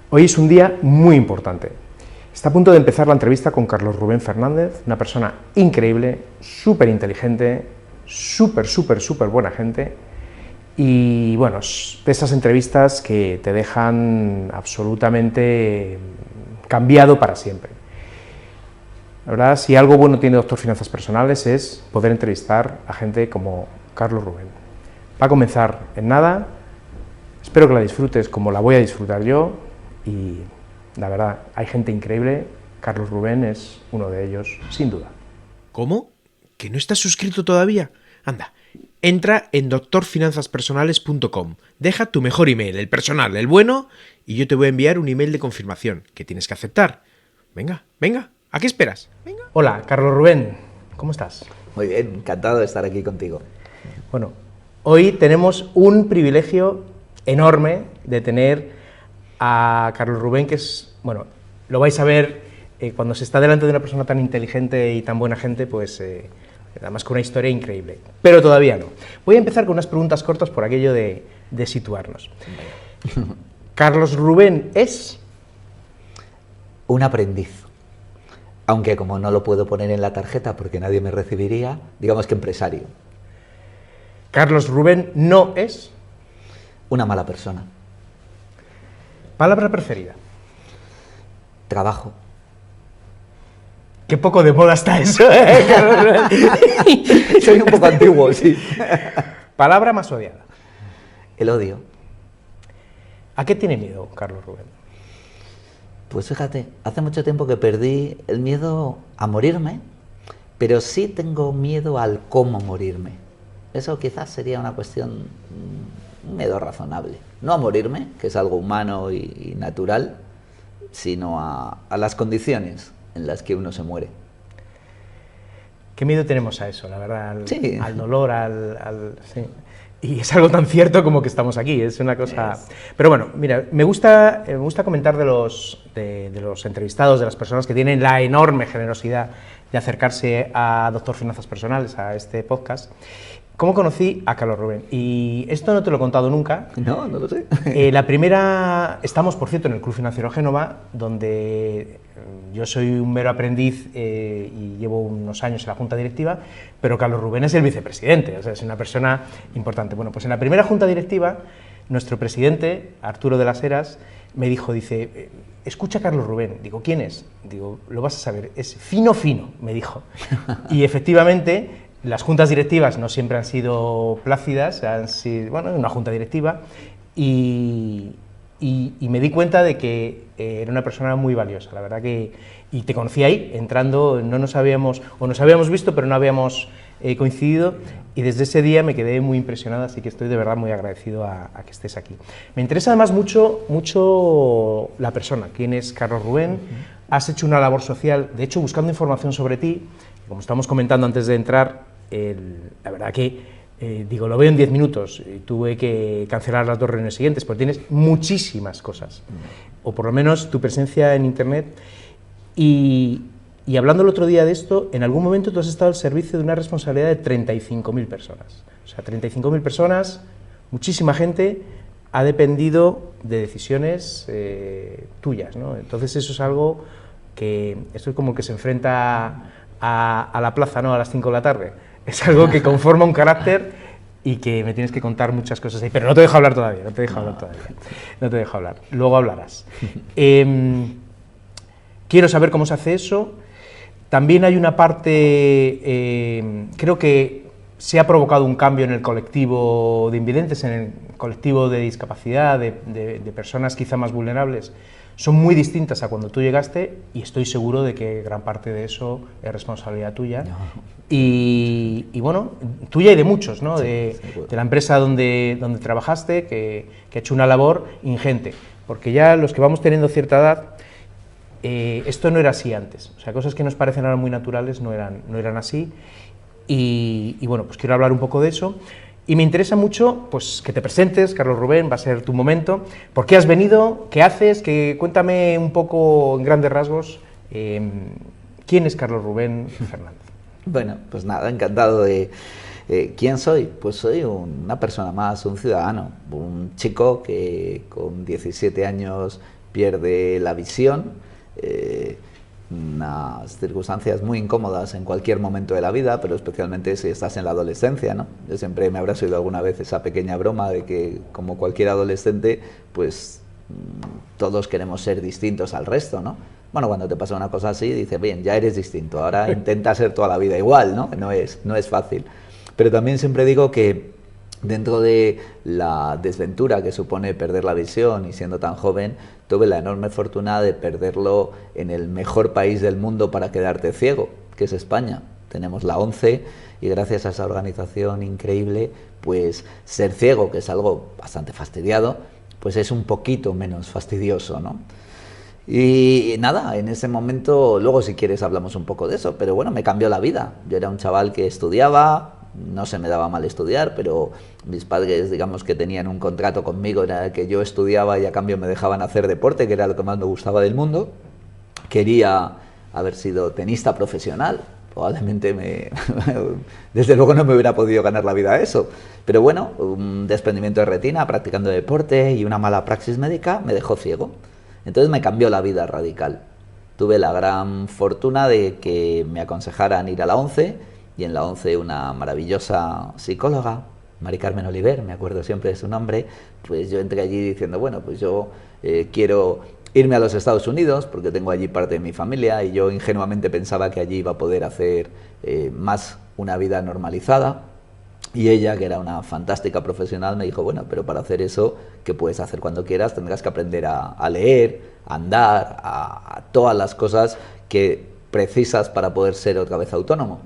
Hoy es un día muy importante. Está a punto de empezar la entrevista con Carlos Rubén Fernández, una persona increíble, súper inteligente, súper buena gente, y bueno, de esas entrevistas que te dejan absolutamente cambiado para siempre. La verdad, si algo bueno tiene Doctor Finanzas Personales es poder entrevistar a gente como Carlos Rubén. Va a comenzar en nada, espero que la disfrutes como la voy a disfrutar yo, y la verdad, hay gente increíble, Carlos Rubén es uno de ellos, sin duda. ¿Cómo? ¿Que no estás suscrito todavía? Anda, entra en doctorfinanzaspersonales.com, deja tu mejor email, el personal, el bueno, y yo te voy a enviar un email de confirmación que tienes que aceptar. Venga, ¿a qué esperas? Venga. Hola, Carlos Rubén, ¿cómo estás? Muy bien, encantado de estar aquí contigo. Bueno, hoy tenemos un privilegio enorme de tener a Carlos Rubén, que es, bueno, lo vais a ver cuando se está delante de una persona tan inteligente y tan buena gente, pues además con una historia increíble, pero todavía no. Voy a empezar con unas preguntas cortas por aquello de situarnos. Carlos Rubén es... Un aprendiz, aunque como no lo puedo poner en la tarjeta porque nadie me recibiría, digamos que empresario. Carlos Rubén no es... Una mala persona. Palabra preferida. Trabajo. Qué poco de moda está eso, Soy un poco antiguo, sí. Palabra más odiada. El odio. ¿A qué tiene miedo Carlos Rubén? Pues fíjate, hace mucho tiempo que perdí el miedo a morirme, pero sí tengo miedo al cómo morirme. Eso quizás sería una cuestión, un miedo razonable. No a morirme, que es algo humano y natural, sino a las condiciones en las que uno se muere. ¿Qué miedo tenemos a eso, la verdad? Sí. Al dolor, sí. Y es algo tan cierto como que estamos aquí, es una cosa... Pero bueno, mira, me gusta comentar de los entrevistados, de las personas que tienen la enorme generosidad de acercarse a Doctor Finanzas Personales, a este podcast. ¿Cómo conocí a Carlos Rubén? Y esto no te lo he contado nunca. No lo sé. La primera... Estamos, por cierto, en el Club Financiero Génova, donde yo soy un mero aprendiz y llevo unos años en la junta directiva, pero Carlos Rubén es el vicepresidente, o sea, es una persona importante. Bueno, pues en la primera junta directiva, nuestro presidente, Arturo de las Heras, me dijo, dice, escucha a Carlos Rubén. Digo, ¿quién es? Digo, lo vas a saber, es fino, me dijo. Y efectivamente... Las juntas directivas no siempre han sido plácidas, han sido, bueno, una junta directiva, y me di cuenta de que era una persona muy valiosa, la verdad que, y te conocí ahí, entrando, no nos habíamos, o nos habíamos visto, pero no habíamos coincidido, y desde ese día me quedé muy impresionado, así que estoy de verdad muy agradecido a que estés aquí. Me interesa además mucho la persona, quién es Carlos Rubén. Has hecho una labor social, de hecho, buscando información sobre ti, como estamos comentando antes de entrar, la verdad que, digo, lo veo en 10 minutos, y tuve que cancelar las 2 reuniones siguientes, porque tienes muchísimas cosas, o por lo menos tu presencia en Internet, y hablando el otro día de esto, en algún momento tú has estado al servicio de una responsabilidad de 35.000 personas, o sea, 35.000 personas, muchísima gente, ha dependido de decisiones tuyas, ¿no? Entonces eso es algo que, esto es como que se enfrenta a la plaza, ¿no?, a las 5 de la tarde, es algo que conforma un carácter y que me tienes que contar muchas cosas ahí, pero no te dejo hablar todavía, no te dejo hablar, luego hablarás. Quiero saber cómo se hace eso. También hay una parte, creo que se ha provocado un cambio en el colectivo de invidentes, en el colectivo de discapacidad, de personas quizá más vulnerables. Son muy distintas a cuando tú llegaste, y estoy seguro de que gran parte de eso es responsabilidad tuya. No. Y bueno, tuya y de muchos, ¿no? De la empresa donde trabajaste, que ha hecho una labor ingente, porque ya los que vamos teniendo cierta edad, esto no era así antes, o sea, cosas que nos parecen ahora muy naturales no eran así, y bueno, pues quiero hablar un poco de eso. Y me interesa mucho, pues, que te presentes, Carlos Rubén, va a ser tu momento. ¿Por qué has venido? ¿Qué haces? Cuéntame un poco, en grandes rasgos, ¿quién es Carlos Rubén Fernández? Bueno, pues nada, encantado de... ¿Quién soy? Pues soy una persona más, un ciudadano, un chico que con 17 años pierde la visión, unas circunstancias muy incómodas en cualquier momento de la vida, pero especialmente si estás en la adolescencia, ¿no? Yo siempre me habrás oído alguna vez esa pequeña broma de que, como cualquier adolescente, pues todos queremos ser distintos al resto, ¿no? Bueno, cuando te pasa una cosa así, dices, bien, ya eres distinto, ahora intenta ser toda la vida igual, ¿no? No es fácil. Pero también siempre digo que dentro de la desventura que supone perder la visión y siendo tan joven, tuve la enorme fortuna de perderlo en el mejor país del mundo para quedarte ciego, que es España. Tenemos la ONCE y gracias a esa organización increíble, pues ser ciego, que es algo bastante fastidiado, pues es un poquito menos fastidioso, ¿no? Y nada, en ese momento, luego si quieres hablamos un poco de eso, pero bueno, me cambió la vida. Yo era un chaval que estudiaba, no se me daba mal estudiar, pero mis padres, digamos que tenían un contrato conmigo, era que yo estudiaba y a cambio me dejaban hacer deporte, que era lo que más me gustaba del mundo. Quería haber sido tenista profesional, probablemente desde luego no me hubiera podido ganar la vida a eso, pero bueno, un desprendimiento de retina, practicando deporte y una mala praxis médica me dejó ciego. Entonces me cambió la vida radical. Tuve la gran fortuna de que me aconsejaran ir a la ONCE, y en la ONCE una maravillosa psicóloga, Mari Carmen Oliver, me acuerdo siempre de su nombre, pues yo entré allí diciendo, bueno, pues yo quiero irme a los Estados Unidos porque tengo allí parte de mi familia, y yo ingenuamente pensaba que allí iba a poder hacer más una vida normalizada. Y ella, que era una fantástica profesional, me dijo, bueno, pero para hacer eso, que puedes hacer cuando quieras, tendrás que aprender a leer, a andar, a todas las cosas que precisas para poder ser otra vez autónomo.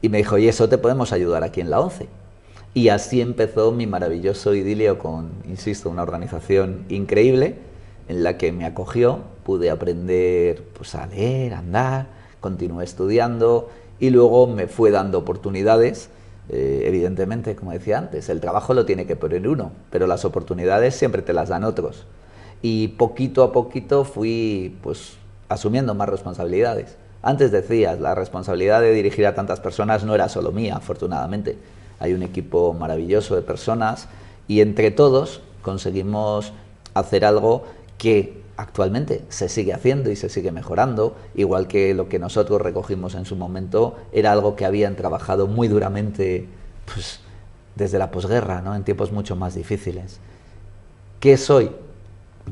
Y me dijo, y eso te podemos ayudar aquí en la ONCE. Y así empezó mi maravilloso idilio con, insisto, una organización increíble en la que me acogió, pude aprender pues, a leer, a andar, continué estudiando y luego me fue dando oportunidades. Evidentemente, como decía antes, el trabajo lo tiene que poner uno, pero las oportunidades siempre te las dan otros. Y poquito a poquito fui pues, asumiendo más responsabilidades. Antes decías, la responsabilidad de dirigir a tantas personas no era solo mía, afortunadamente. Hay un equipo maravilloso de personas y entre todos conseguimos hacer algo que actualmente se sigue haciendo y se sigue mejorando, igual que lo que nosotros recogimos en su momento era algo que habían trabajado muy duramente pues, desde la posguerra, ¿no? En tiempos mucho más difíciles. ¿Qué soy?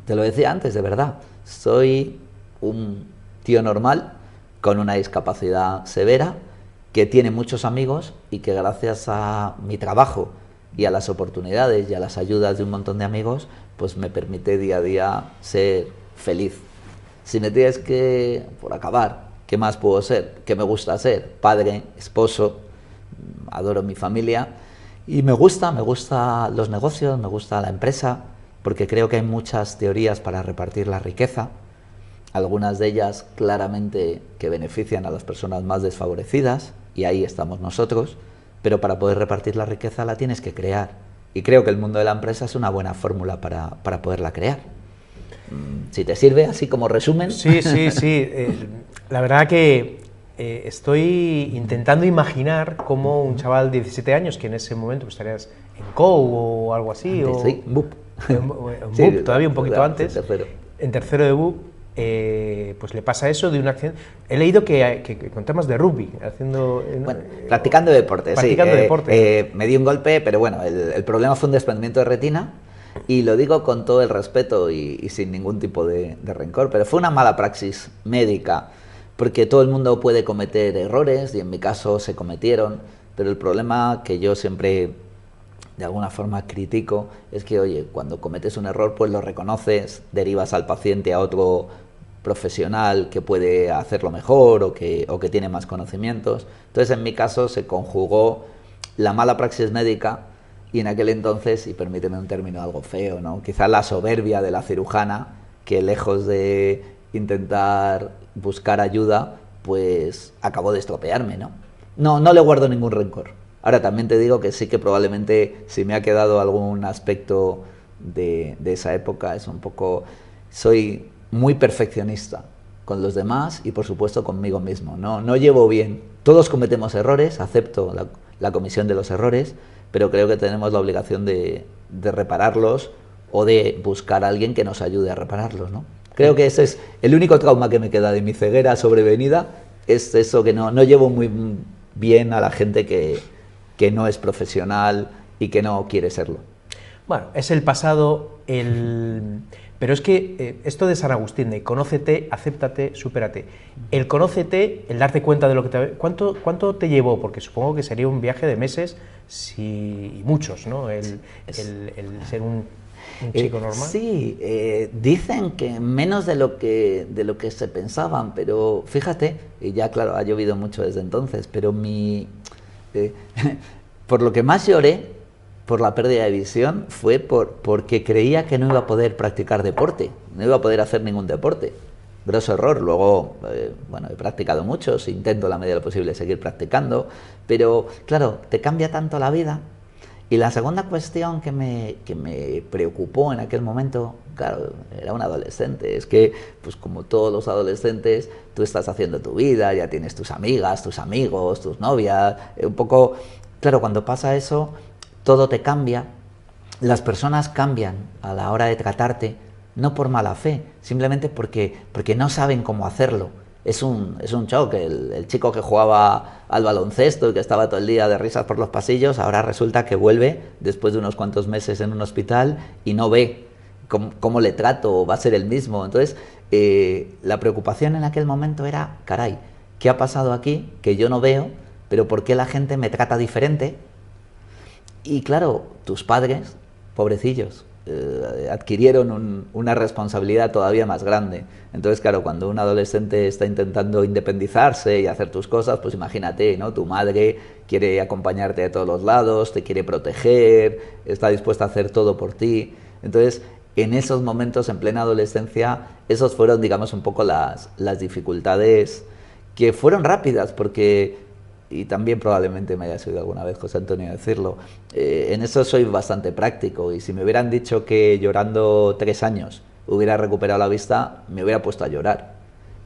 Te lo decía antes, de verdad. Soy un tío normal con una discapacidad severa que tiene muchos amigos y que gracias a mi trabajo y a las oportunidades y a las ayudas de un montón de amigos, pues me permite día a día ser feliz. Si me tienes que, por acabar, ¿qué más puedo ser? ¿Qué me gusta ser? Padre, esposo, adoro mi familia y me gusta los negocios, me gusta la empresa, porque creo que hay muchas teorías para repartir la riqueza, algunas de ellas claramente que benefician a las personas más desfavorecidas, y ahí estamos nosotros, pero para poder repartir la riqueza la tienes que crear. Y creo que el mundo de la empresa es una buena fórmula para poderla crear. Si te sirve, así como resumen. Sí. La verdad que estoy intentando imaginar cómo un chaval de 17 años, que en ese momento pues, estarías en COU o algo así, Antes, o sí, BUP. En BUP, Sí, todavía un poquito antes, en tercero de BUP, pues le pasa eso de un accidente. He leído que con temas de rugby, practicando deporte, practicando deporte. Me di un golpe, pero bueno, el problema fue un desprendimiento de retina, y lo digo con todo el respeto y sin ningún tipo de rencor, pero fue una mala praxis médica, porque todo el mundo puede cometer errores, y en mi caso se cometieron, pero el problema que yo siempre de alguna forma critico es que, oye, cuando cometes un error, pues lo reconoces, derivas al paciente a otro profesional que puede hacerlo mejor o que tiene más conocimientos. Entonces, en mi caso, se conjugó la mala praxis médica y en aquel entonces, y permíteme un término algo feo, ¿no? Quizá la soberbia de la cirujana, que lejos de intentar buscar ayuda, pues acabó de estropearme, ¿no? No le guardo ningún rencor. Ahora, también te digo que sí que probablemente si me ha quedado algún aspecto de esa época, es un poco... Soy muy perfeccionista con los demás y por supuesto conmigo mismo. No llevo bien. Todos cometemos errores, acepto la comisión de los errores, pero creo que tenemos la obligación de repararlos o de buscar a alguien que nos ayude a repararlos, ¿no? Creo que ese es el único trauma que me queda de mi ceguera sobrevenida, es eso, que no llevo muy bien a la gente que no es profesional y que no quiere serlo. Bueno, es el pasado, pero es que esto de San Agustín, de conócete, acéptate, supérate. El conócete, el darte cuenta de lo que te... ¿Cuánto te llevó? Porque supongo que sería un viaje de meses y muchos, ¿no? El ser un chico normal. Sí, dicen que menos de lo que se pensaban, pero fíjate, y ya claro, ha llovido mucho desde entonces, pero por lo que más lloré, por la pérdida de visión, fue porque creía que no iba a poder practicar deporte, no iba a poder hacer ningún deporte. Grosso error. Luego, bueno, he practicado muchos, intento la medida de lo posible seguir practicando, pero claro, te cambia tanto la vida. Y la segunda cuestión que me preocupó en aquel momento, claro, era un adolescente, es que, pues como todos los adolescentes, tú estás haciendo tu vida, ya tienes tus amigas, tus amigos, tus novias, un poco, claro, cuando pasa eso, todo te cambia, las personas cambian a la hora de tratarte, no por mala fe, simplemente porque no saben cómo hacerlo. Es un shock. El chico que jugaba al baloncesto y que estaba todo el día de risas por los pasillos, ahora resulta que vuelve después de unos cuantos meses en un hospital y no ve cómo le trato, o va a ser el mismo. Entonces, la preocupación en aquel momento era, caray, ¿qué ha pasado aquí que yo no veo, pero por qué la gente me trata diferente? Y claro, tus padres, pobrecillos, adquirieron una responsabilidad todavía más grande. Entonces, claro, cuando un adolescente está intentando independizarse y hacer tus cosas, pues imagínate, ¿no? Tu madre quiere acompañarte de todos los lados, te quiere proteger, está dispuesta a hacer todo por ti. Entonces, en esos momentos, en plena adolescencia, esos fueron, digamos, un poco las dificultades que fueron rápidas, porque... y también probablemente me hayas oído alguna vez, José Antonio, decirlo, en eso soy bastante práctico, y si me hubieran dicho que llorando 3 años hubiera recuperado la vista, me hubiera puesto a llorar,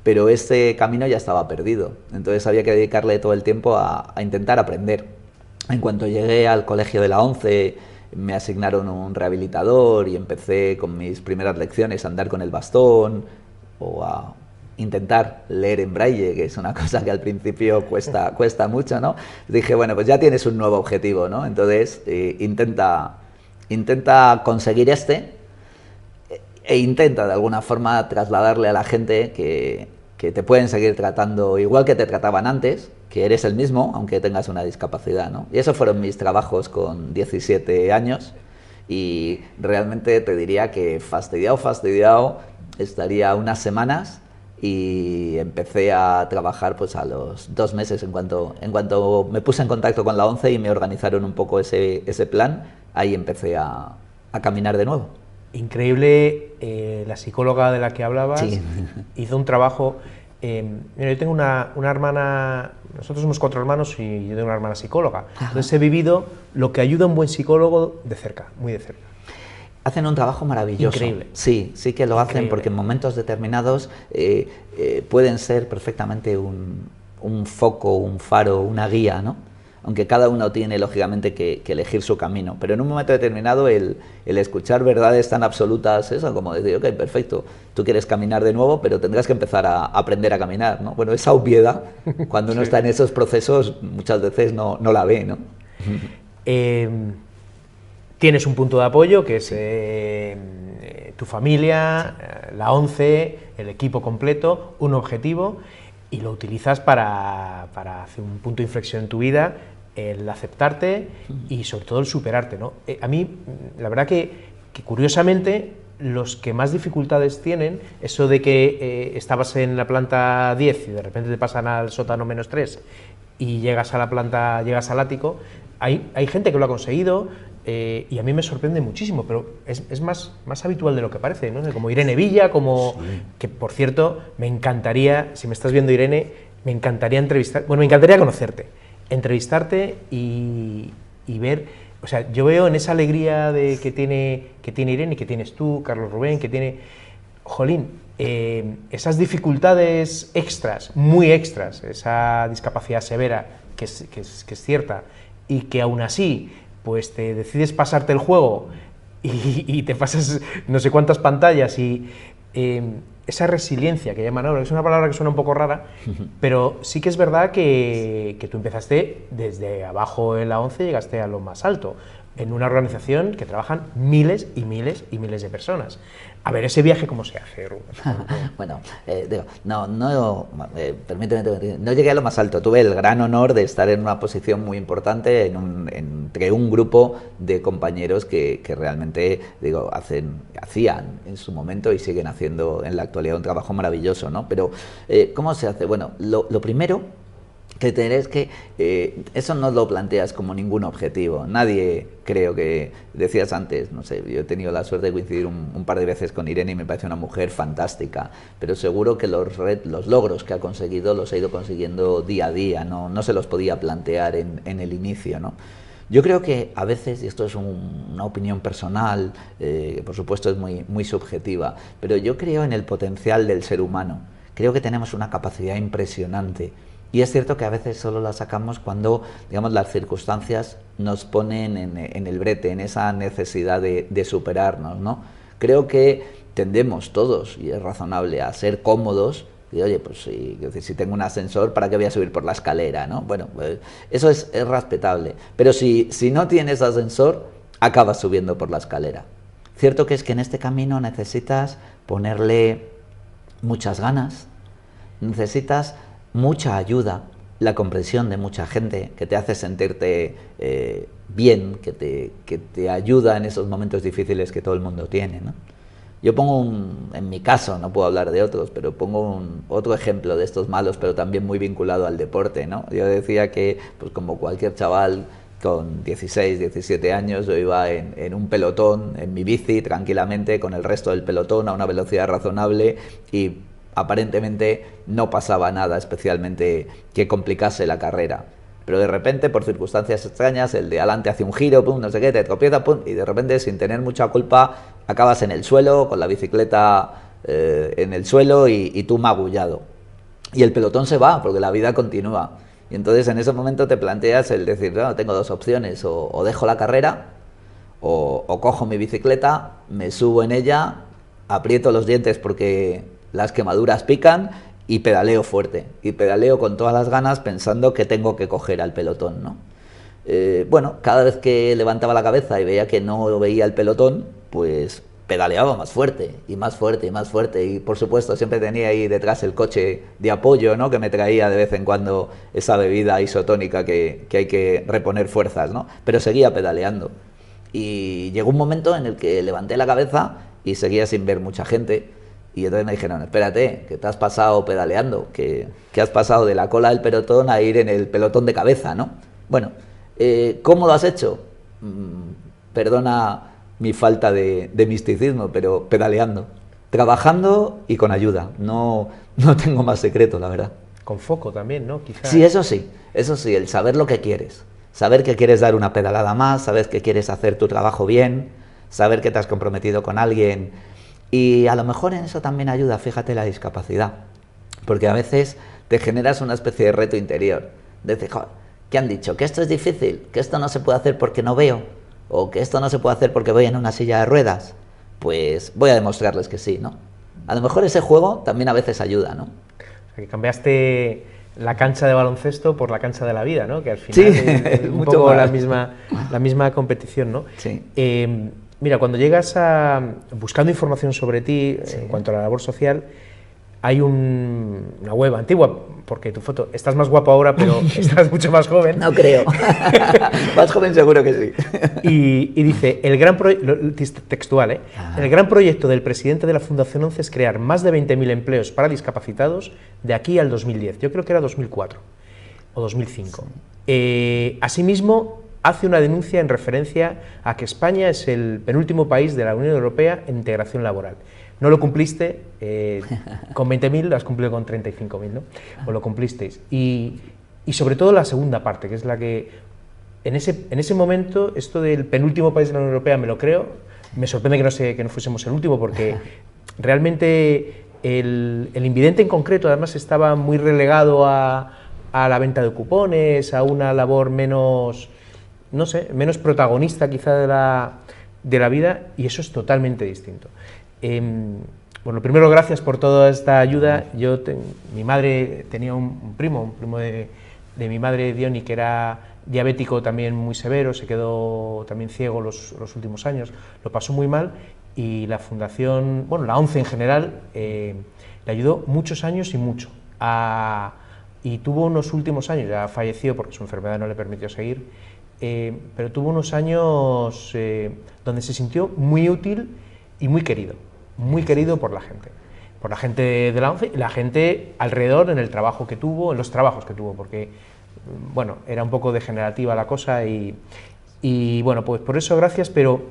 pero ese camino ya estaba perdido, entonces había que dedicarle todo el tiempo a intentar aprender. En cuanto llegué al colegio de la ONCE, me asignaron un rehabilitador y empecé con mis primeras lecciones a andar con el bastón o a intentar leer en braille, que es una cosa que al principio cuesta mucho, ¿no? Dije, bueno, pues ya tienes un nuevo objetivo, ¿no? Entonces, intenta conseguir e intenta de alguna forma trasladarle a la gente que te pueden seguir tratando igual que te trataban antes, que eres el mismo, aunque tengas una discapacidad, ¿no? Y esos fueron mis trabajos con 17 años, y realmente te diría que fastidiado, estaría unas semanas. Y empecé a trabajar pues a los 2 meses, en cuanto me puse en contacto con la ONCE y me organizaron un poco ese plan, ahí empecé a caminar de nuevo. Increíble, la psicóloga de la que hablabas, sí, hizo un trabajo... mira, yo tengo una hermana, nosotros somos 4 hermanos y yo tengo una hermana psicóloga. Ajá. Entonces he vivido lo que ayuda a un buen psicólogo de cerca, muy de cerca. Hacen un trabajo maravilloso. Increíble. Sí que lo hacen, porque en momentos determinados pueden ser perfectamente un foco, un faro, una guía, ¿no? Aunque cada uno tiene, lógicamente, que elegir su camino. Pero en un momento determinado, el escuchar verdades tan absolutas, eso, como decir, ok, perfecto, tú quieres caminar de nuevo, pero tendrás que empezar a aprender a caminar, ¿no? Bueno, esa obviedad, cuando uno sí está en esos procesos, muchas veces no la ve, ¿no? Tienes un punto de apoyo, que es tu familia, la ONCE, el equipo completo, un objetivo, y lo utilizas para hacer un punto de inflexión en tu vida, el aceptarte y sobre todo el superarte, ¿no? A mí, la verdad que curiosamente, los que más dificultades tienen, eso de que estabas en la planta 10 y de repente te pasan al sótano -3 y llegas al ático, hay gente que lo ha conseguido. Y a mí me sorprende muchísimo, pero es más habitual de lo que parece, ¿no? Como Irene Villa, sí. Que por cierto, me encantaría, si me estás viendo, Irene, me encantaría me encantaría conocerte, entrevistarte y ver, o sea, yo veo en esa alegría que tiene Irene, que tienes tú, Carlos Rubén, que tiene, jolín, esas dificultades extras, muy extras, esa discapacidad severa, que es cierta, y que aún así pues te decides pasarte el juego y te pasas no sé cuántas pantallas y esa resiliencia que llaman ahora, que es una palabra que suena un poco rara, pero sí que es verdad que tú empezaste desde abajo en la ONCE y llegaste a lo más alto, en una organización que trabajan miles y miles y miles de personas. A ver, ese viaje, ¿cómo se hace, Rubén? Bueno, digo, permíteme, no llegué a lo más alto. Tuve el gran honor de estar en una posición muy importante entre un grupo de compañeros que realmente, digo, hacían en su momento y siguen haciendo en la actualidad un trabajo maravilloso, ¿no? Pero, ¿cómo se hace? Bueno, lo primero que tenés que eso no lo planteas como ningún objetivo. Nadie, creo que decías antes, no sé, yo he tenido la suerte de coincidir un par de veces con Irene y me parece una mujer fantástica, pero seguro que los logros que ha conseguido los ha ido consiguiendo día a día, no se los podía plantear en el inicio, ¿no? Yo creo que a veces, y esto es una opinión personal, que por supuesto es muy subjetiva, pero yo creo en el potencial del ser humano. Creo que tenemos una capacidad impresionante. Y es cierto que a veces solo la sacamos cuando, digamos, las circunstancias nos ponen en el brete, en esa necesidad de superarnos, ¿no? Creo que tendemos todos, y es razonable, a ser cómodos. Y oye, pues si tengo un ascensor, ¿para qué voy a subir por la escalera, no? Bueno, pues eso es respetable. Pero si no tienes ascensor, acabas subiendo por la escalera. Cierto que es que en este camino necesitas ponerle muchas ganas, necesitas mucha ayuda, la comprensión de mucha gente que te hace sentirte bien, que te ayuda en esos momentos difíciles que todo el mundo tiene, ¿no? Yo pongo en mi caso, no puedo hablar de otros, pero pongo otro ejemplo de estos malos, pero también muy vinculado al deporte, ¿no? Yo decía que, pues como cualquier chaval con 16, 17 años, yo iba en un pelotón, en mi bici, tranquilamente, con el resto del pelotón a una velocidad razonable y aparentemente no pasaba nada especialmente que complicase la carrera. Pero de repente, por circunstancias extrañas, el de adelante hace un giro, pum, no sé qué, te tropieza, pum, y de repente, sin tener mucha culpa, acabas en el suelo, con la bicicleta en el suelo y tú magullado. Y el pelotón se va, porque la vida continúa. Y entonces en ese momento te planteas el decir, no, tengo dos opciones, o dejo la carrera, o cojo mi bicicleta, me subo en ella, aprieto los dientes porque las quemaduras pican y pedaleo fuerte, y pedaleo con todas las ganas pensando que tengo que coger al pelotón, ¿no? Bueno, cada vez que levantaba la cabeza y veía que no veía el pelotón, pues pedaleaba más fuerte, y más fuerte, y más fuerte, y por supuesto siempre tenía ahí detrás el coche de apoyo, ¿no?, que me traía de vez en cuando esa bebida isotónica que hay que reponer fuerzas, ¿no? Pero seguía pedaleando. Y llegó un momento en el que levanté la cabeza y seguía sin ver mucha gente. Y entonces me dijeron, espérate, que te has pasado pedaleando, que has pasado de la cola del pelotón a ir en el pelotón de cabeza, ¿no? Bueno, ¿cómo lo has hecho? Perdona mi falta de misticismo, pero pedaleando, trabajando y con ayuda. No tengo más secreto, la verdad. Con foco también, ¿no? Quizás. Sí, eso sí, el saber lo que quieres. Saber que quieres dar una pedalada más, saber que quieres hacer tu trabajo bien, saber que te has comprometido con alguien. Y a lo mejor en eso también ayuda, fíjate, la discapacidad, porque a veces te generas una especie de reto interior, de decir, joder, ¿qué han dicho? ¿Que esto es difícil? ¿Que esto no se puede hacer porque no veo? ¿O que esto no se puede hacer porque voy en una silla de ruedas? Pues voy a demostrarles que sí, ¿no? A lo mejor ese juego también a veces ayuda, ¿no? O sea, que cambiaste la cancha de baloncesto por la cancha de la vida, ¿no? Que al final sí, es un poco la misma competición, ¿no? Sí. Mira, cuando llegas buscando información sobre ti, sí, en cuanto a la labor social, hay una web antigua, porque tu foto, estás más guapo ahora, pero estás mucho más joven. No creo. Más joven seguro que sí. Y dice, textual, el gran proyecto del presidente de la Fundación ONCE es crear más de 20.000 empleos para discapacitados de aquí al 2010. Yo creo que era 2004 o 2005. Sí. Asimismo, hace una denuncia en referencia a que España es el penúltimo país de la Unión Europea en integración laboral. No lo cumpliste, con 20.000 lo has cumplido con 35.000, ¿no? O lo cumplisteis. Y sobre todo la segunda parte, que es la que, en ese momento, esto del penúltimo país de la Unión Europea me lo creo, me sorprende que no fuésemos el último, porque realmente el invidente en concreto, además, estaba muy relegado a la venta de cupones, a una labor menos, no sé, menos protagonista quizá de la vida, y eso es totalmente distinto. Bueno, primero, gracias por toda esta ayuda. Mi madre tenía un primo de mi madre, Diony, que era diabético también muy severo, se quedó también ciego los últimos años, lo pasó muy mal, y la fundación, bueno, la ONCE en general, le ayudó muchos años y mucho. Y tuvo unos últimos años, ya falleció porque su enfermedad no le permitió seguir, pero tuvo unos años donde se sintió muy útil y muy querido por la gente de la ONCE y la gente alrededor en los trabajos que tuvo, porque, bueno, era un poco degenerativa la cosa y bueno, pues por eso gracias, pero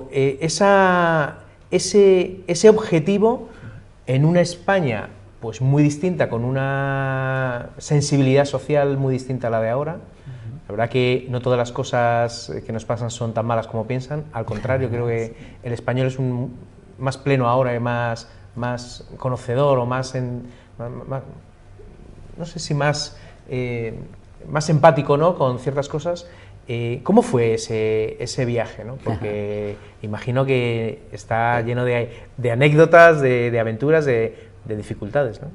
ese objetivo en una España pues muy distinta, con una sensibilidad social muy distinta a la de ahora. La verdad que no todas las cosas que nos pasan son tan malas como piensan, al contrario, creo que el español es más pleno ahora y más conocedor, o más no sé si más empático, ¿no?, con ciertas cosas. ¿Cómo fue ese viaje, ¿no? Porque imagino que está lleno de anécdotas, de aventuras, de dificultades, ¿no?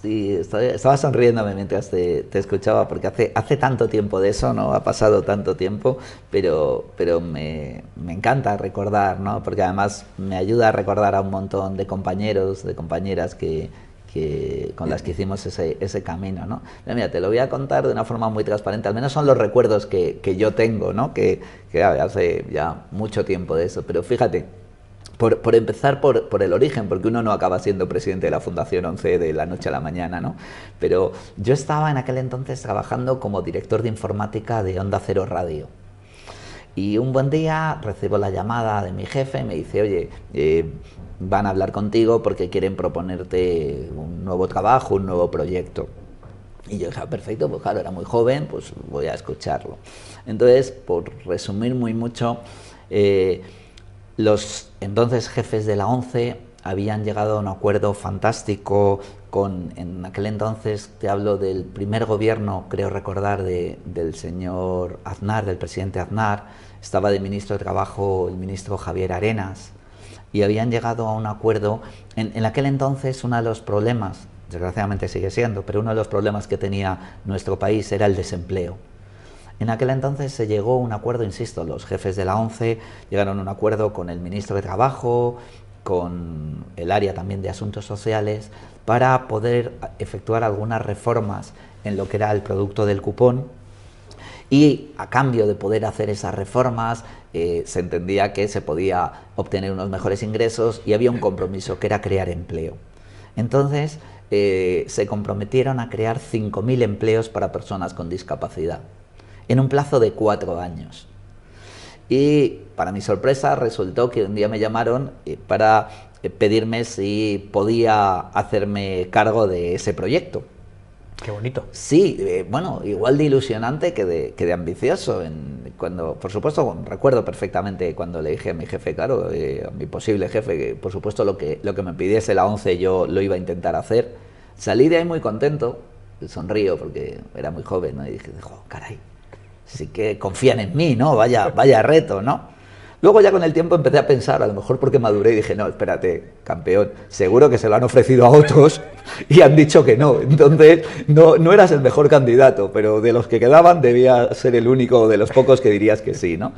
Sí, estaba sonriéndome mientras te escuchaba, porque hace tanto tiempo de eso, ¿no? Ha pasado tanto tiempo, pero me encanta recordar, ¿no? Porque además me ayuda a recordar a un montón de compañeros, de compañeras con las que hicimos ese camino, ¿no? Mira, te lo voy a contar de una forma muy transparente, al menos son los recuerdos que yo tengo, ¿no? Que hace ya mucho tiempo de eso, pero fíjate, por empezar por el origen, porque uno no acaba siendo presidente de la Fundación ONCE de la noche a la mañana, ¿no? Pero yo estaba en aquel entonces trabajando como director de informática de Onda Cero Radio. Y un buen día recibo la llamada de mi jefe y me dice, oye, van a hablar contigo porque quieren proponerte un nuevo trabajo, un nuevo proyecto. Y yo dije, perfecto, pues claro, era muy joven, pues voy a escucharlo. Entonces, por resumir muy mucho, los entonces jefes de la ONCE habían llegado a un acuerdo fantástico en aquel entonces, te hablo del primer gobierno, creo recordar, del señor Aznar, del presidente Aznar. Estaba de ministro de Trabajo el ministro Javier Arenas, y habían llegado a un acuerdo. En aquel entonces uno de los problemas, desgraciadamente sigue siendo, pero uno de los problemas que tenía nuestro país era el desempleo. En aquel entonces se llegó a un acuerdo, insisto, los jefes de la ONCE llegaron a un acuerdo con el ministro de Trabajo, con el área también de Asuntos Sociales, para poder efectuar algunas reformas en lo que era el producto del cupón, y a cambio de poder hacer esas reformas se entendía que se podía obtener unos mejores ingresos, y había un compromiso que era crear empleo. Entonces se comprometieron a crear 5.000 empleos para personas con discapacidad en un plazo de 4 años. Y para mi sorpresa resultó que un día me llamaron para pedirme si podía hacerme cargo de ese proyecto. Qué bonito. Sí, bueno, igual de ilusionante que de ambicioso. Por supuesto, recuerdo perfectamente cuando le dije a mi jefe, claro, a mi posible jefe, que por supuesto lo que me pidiese la ONCE yo lo iba a intentar hacer. Salí de ahí muy contento, sonrío porque era muy joven, ¿no? Y dije, oh, caray, sí que confían en mí, ¿no? Vaya reto, ¿no? Luego ya con el tiempo empecé a pensar, a lo mejor porque maduré, y dije, no, espérate, campeón, seguro que se lo han ofrecido a otros y han dicho que no. Entonces, no eras el mejor candidato, pero de los que quedaban debía ser el único de los pocos que dirías que sí, ¿no?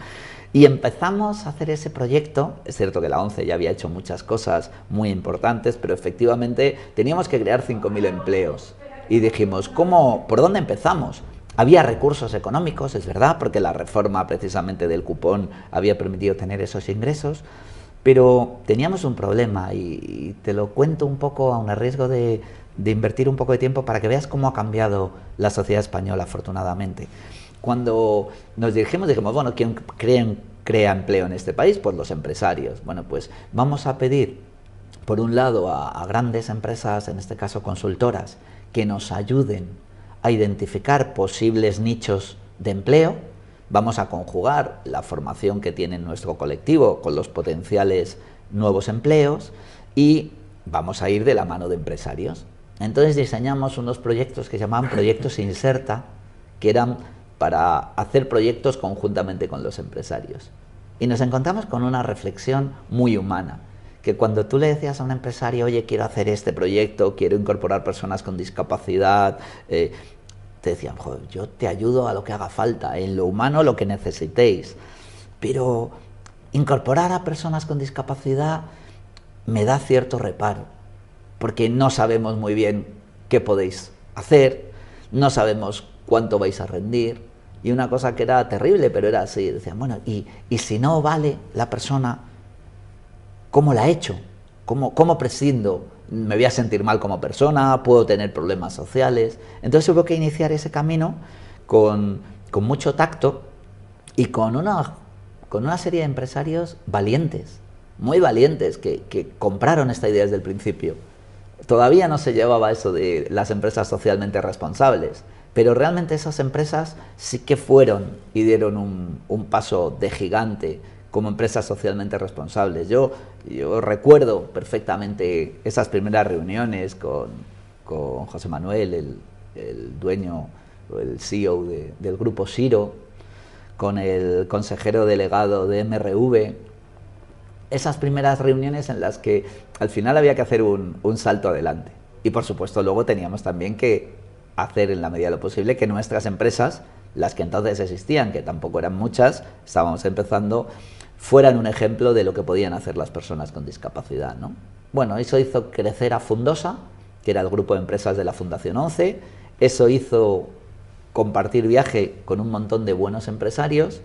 Y empezamos a hacer ese proyecto. Es cierto que la ONCE ya había hecho muchas cosas muy importantes, pero efectivamente teníamos que crear 5.000 empleos. Y dijimos, ¿por dónde empezamos? Había recursos económicos, es verdad, porque la reforma precisamente del cupón había permitido tener esos ingresos, pero teníamos un problema, y te lo cuento un poco a un riesgo de invertir un poco de tiempo para que veas cómo ha cambiado la sociedad española, afortunadamente. Cuando nos dijimos, bueno, ¿quién crea empleo en este país? Pues los empresarios. Bueno, pues vamos a pedir, por un lado, a grandes empresas, en este caso consultoras, que nos ayuden a identificar posibles nichos de empleo. Vamos a conjugar la formación que tiene nuestro colectivo con los potenciales nuevos empleos, y vamos a ir de la mano de empresarios. Entonces diseñamos unos proyectos que se llamaban Proyectos Inserta, que eran para hacer proyectos conjuntamente con los empresarios. Y nos encontramos con una reflexión muy humana, que cuando tú le decías a un empresario, oye, quiero hacer este proyecto, quiero incorporar personas con discapacidad, te decían, joder, yo te ayudo a lo que haga falta, en lo humano lo que necesitéis, pero incorporar a personas con discapacidad me da cierto reparo, porque no sabemos muy bien qué podéis hacer, no sabemos cuánto vais a rendir, y una cosa que era terrible, pero era así, decían, bueno, y si no vale la persona, ¿cómo la he hecho? ¿Cómo prescindo? Me voy a sentir mal como persona, puedo tener problemas sociales. Entonces hubo que iniciar ese camino con mucho tacto y con una serie de empresarios valientes, muy valientes, que compraron esta idea desde el principio. Todavía no se llevaba eso de las empresas socialmente responsables, pero realmente esas empresas sí que fueron y dieron un paso de gigante como empresas socialmente responsables. Yo recuerdo perfectamente esas primeras reuniones con José Manuel, el dueño, el CEO del grupo Siro, con el consejero delegado de MRV. Esas primeras reuniones en las que al final había que hacer un salto adelante. Y por supuesto luego teníamos también que hacer en la medida de lo posible que nuestras empresas, las que entonces existían, que tampoco eran muchas, estábamos empezando, fueran un ejemplo de lo que podían hacer las personas con discapacidad, ¿no? Bueno, eso hizo crecer a Fundosa, que era el grupo de empresas de la Fundación 11, eso hizo compartir viaje con un montón de buenos empresarios,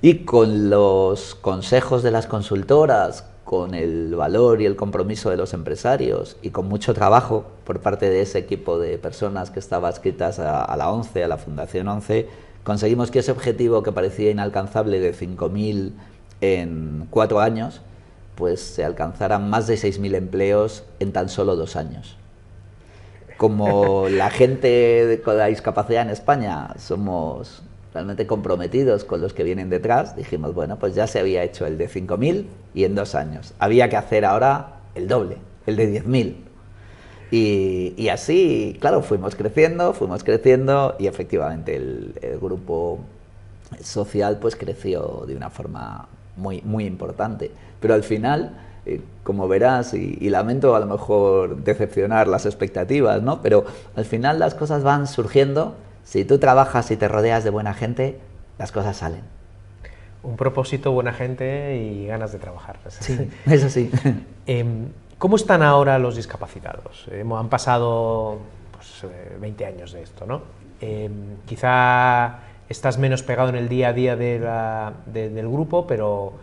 y con los consejos de las consultoras, con el valor y el compromiso de los empresarios y con mucho trabajo por parte de ese equipo de personas que estaba adscritas a la 11, a la Fundación 11, conseguimos que ese objetivo que parecía inalcanzable de 5.000 en 4 años, pues se alcanzaran más de 6.000 empleos en tan solo 2 años. Como la gente con la discapacidad en España somos realmente comprometidos con los que vienen detrás, dijimos, bueno, pues ya se había hecho el de 5.000 y en 2 años. Había que hacer ahora el doble, el de 10.000. Y así, claro, fuimos creciendo y efectivamente el grupo social pues creció de una forma muy, muy importante. Pero al final, como verás, y lamento a lo mejor decepcionar las expectativas, ¿no? Pero al final las cosas van surgiendo. Si tú trabajas y te rodeas de buena gente, las cosas salen. Un propósito, buena gente y ganas de trabajar. Sí, eso sí. ¿Cómo están ahora los discapacitados? Han pasado pues, 20 años de esto, ¿no? Quizá estás menos pegado en el día a día del grupo, pero